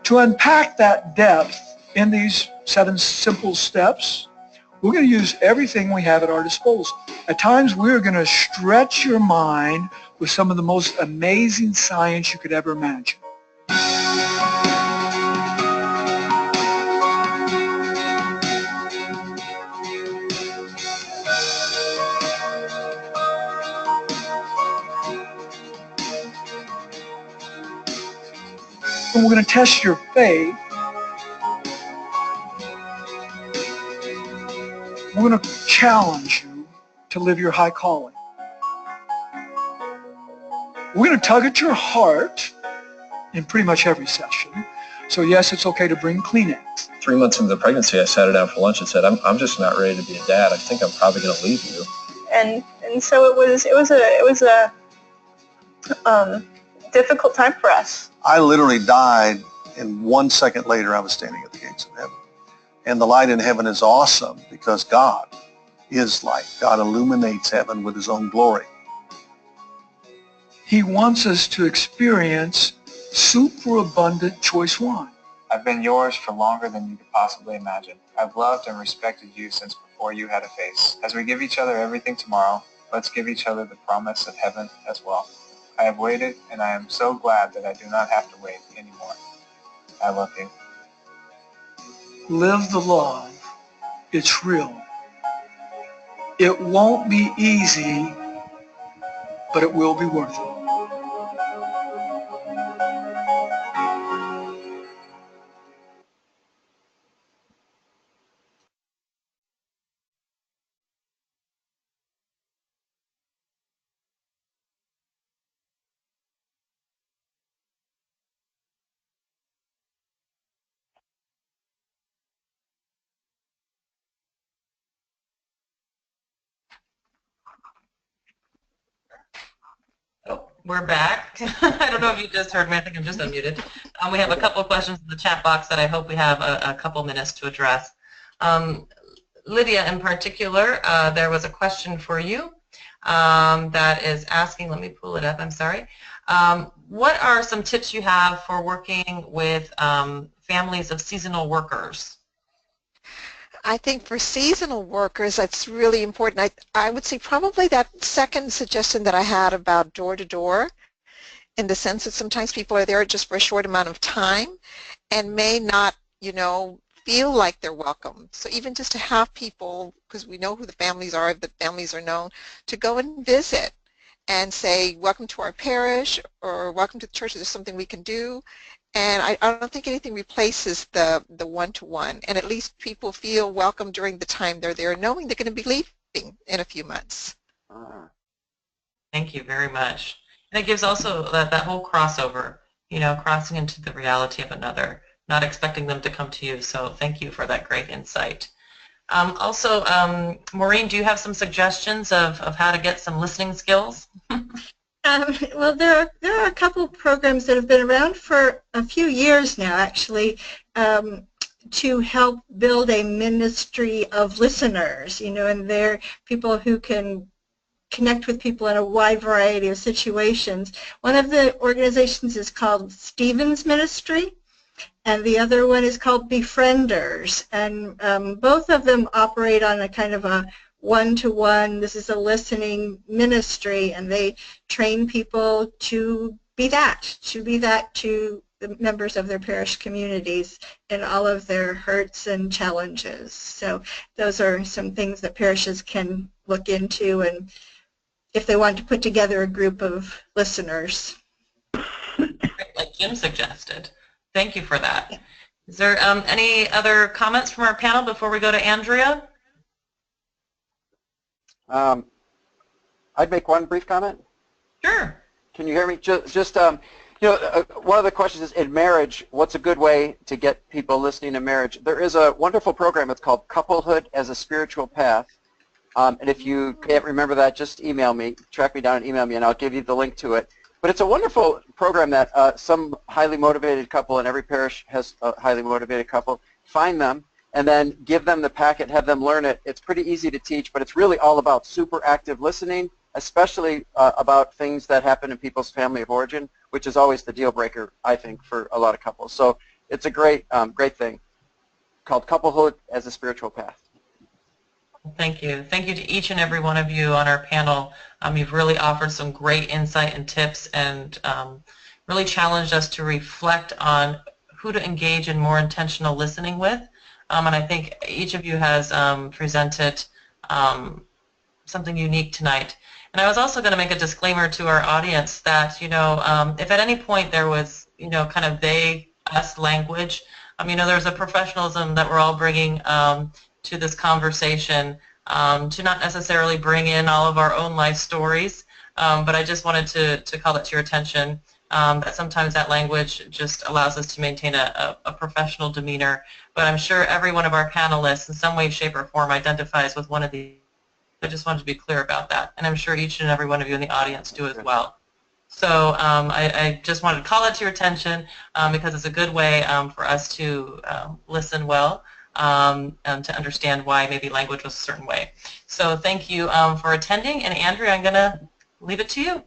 K: To unpack that depth in these 7 simple steps, we're going to use everything we have at our disposal. At times, we're going to stretch your mind with some of the most amazing science you could ever imagine. And we're going to test your faith. We're going to challenge you to live your high calling. We're going to tug at your heart in pretty much every session. So yes, it's okay to bring Kleenex.
L: 3 months into the pregnancy, I sat her down for lunch and said, I'm just not ready to be a dad. I think I'm probably going to leave you.
M: And so it was a difficult time for us.
N: I literally died, and 1 second later I was standing at the gates of heaven. And the light in heaven is awesome because God is light. God illuminates heaven with his own glory.
K: He wants us to experience superabundant choice wine.
O: I've been yours for longer than you could possibly imagine. I've loved and respected you since before you had a face. As we give each other everything tomorrow, let's give each other the promise of heaven as well. I have waited, and I am so glad that I do not have to wait anymore. I love you.
K: Live the love. It's real. It won't be easy, but it will be worth it.
C: Oh, we're back. I don't know if you just heard me. I think I'm just unmuted. We have a couple of questions in the chat box that I hope we have a couple minutes to address. Lydia, in particular, there was a question for you that is asking, let me pull it up, I'm sorry. What are some tips you have for working with families of seasonal workers?
E: I think for seasonal workers, that's really important. I would say probably that second suggestion that I had about door-to-door, in the sense that sometimes people are there just for a short amount of time and may not, feel like they're welcome. So even just to have people, because we know who the families are, if the families are known, to go and visit and say, welcome to our parish, or welcome to the church, there's something we can do. And I don't think anything replaces the one-to-one. And at least people feel welcome during the time they're there, knowing they're going to be leaving in a few months.
C: Thank you very much. And it gives also that whole crossover, crossing into the reality of another, not expecting them to come to you. So thank you for that great insight. Also, Maureen, do you have some suggestions of how to get some listening skills?
D: Well, there are a couple of programs that have been around for a few years now, actually, to help build a ministry of listeners, and they're people who can connect with people in a wide variety of situations. One of the organizations is called Stephen's Ministry, and the other one is called Befrienders, and both of them operate on a kind of a one-to-one, this is a listening ministry, and they train people to be that to the members of their parish communities in all of their hurts and challenges. So those are some things that parishes can look into, and if they want to put together a group of listeners.
C: Like Jim suggested. Thank you for that. Is there any other comments from our panel before we go to Andrea?
H: I'd make one brief comment.
C: Sure.
H: Can you hear me? One of the questions is, in marriage, what's a good way to get people listening in marriage? There is a wonderful program. It's called Couplehood as a Spiritual Path. And if you can't remember that, just email me, track me down and email me, and I'll give you the link to it. But it's a wonderful program that some highly motivated couple, and every parish has a highly motivated couple, find them, and then give them the packet, have them learn it. It's pretty easy to teach, but it's really all about super active listening, especially about things that happen in people's family of origin, which is always the deal breaker, I think, for a lot of couples. So it's a great, great thing. called Couplehood as a Spiritual Path.
C: Thank you. Thank you to each and every one of you on our panel. You've really offered some great insight and tips and really challenged us to reflect on who to engage in more intentional listening with. And I think each of you has presented something unique tonight. And I was also going to make a disclaimer to our audience that, you know, if at any point there was, you know, kind of they, us language, you know, there's a professionalism that we're all bringing to this conversation, to not necessarily bring in all of our own life stories, but I just wanted to call it to your attention that sometimes that language just allows us to maintain a professional demeanor. But I'm sure every one of our panelists in some way, shape, or form identifies with one of these. I just wanted to be clear about that, and I'm sure each and every one of you in the audience do as well. So I just wanted to call it to your attention because it's a good way for us to listen well and to understand why maybe language was a certain way. So thank you for attending, and Andrea, I'm going to leave it to you.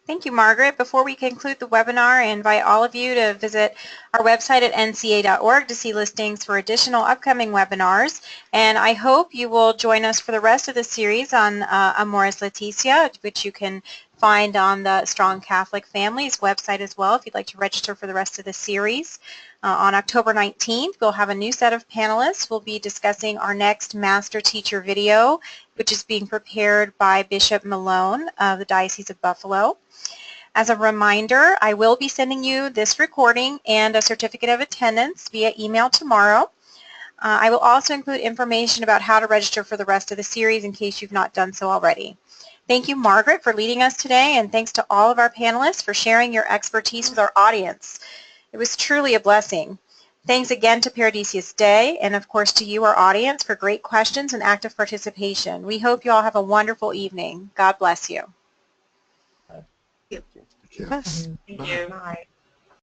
A: Thank you, Margaret. Before we conclude the webinar, I invite all of you to visit our website at ncea.org to see listings for additional upcoming webinars. And I hope you will join us for the rest of the series on Amoris Laetitia, which you can find on the Strong Catholic Families website as well if you'd like to register for the rest of the series. On October 19th, we'll have a new set of panelists. We'll be discussing our next Master Teacher video, which is being prepared by Bishop Malone of the Diocese of Buffalo. As a reminder, I will be sending you this recording and a certificate of attendance via email tomorrow. I will also include information about how to register for the rest of the series in case you've not done so already. Thank you, Margaret, for leading us today, and thanks to all of our panelists for sharing your expertise with our audience. It was truly a blessing. Thanks again to Paradisius Day, and of course to you, our audience, for great questions and active participation. We hope you all have a wonderful evening. God bless you.
F: Thank you.
A: Thank you.
F: Bye.
C: Thank you.
I: Bye.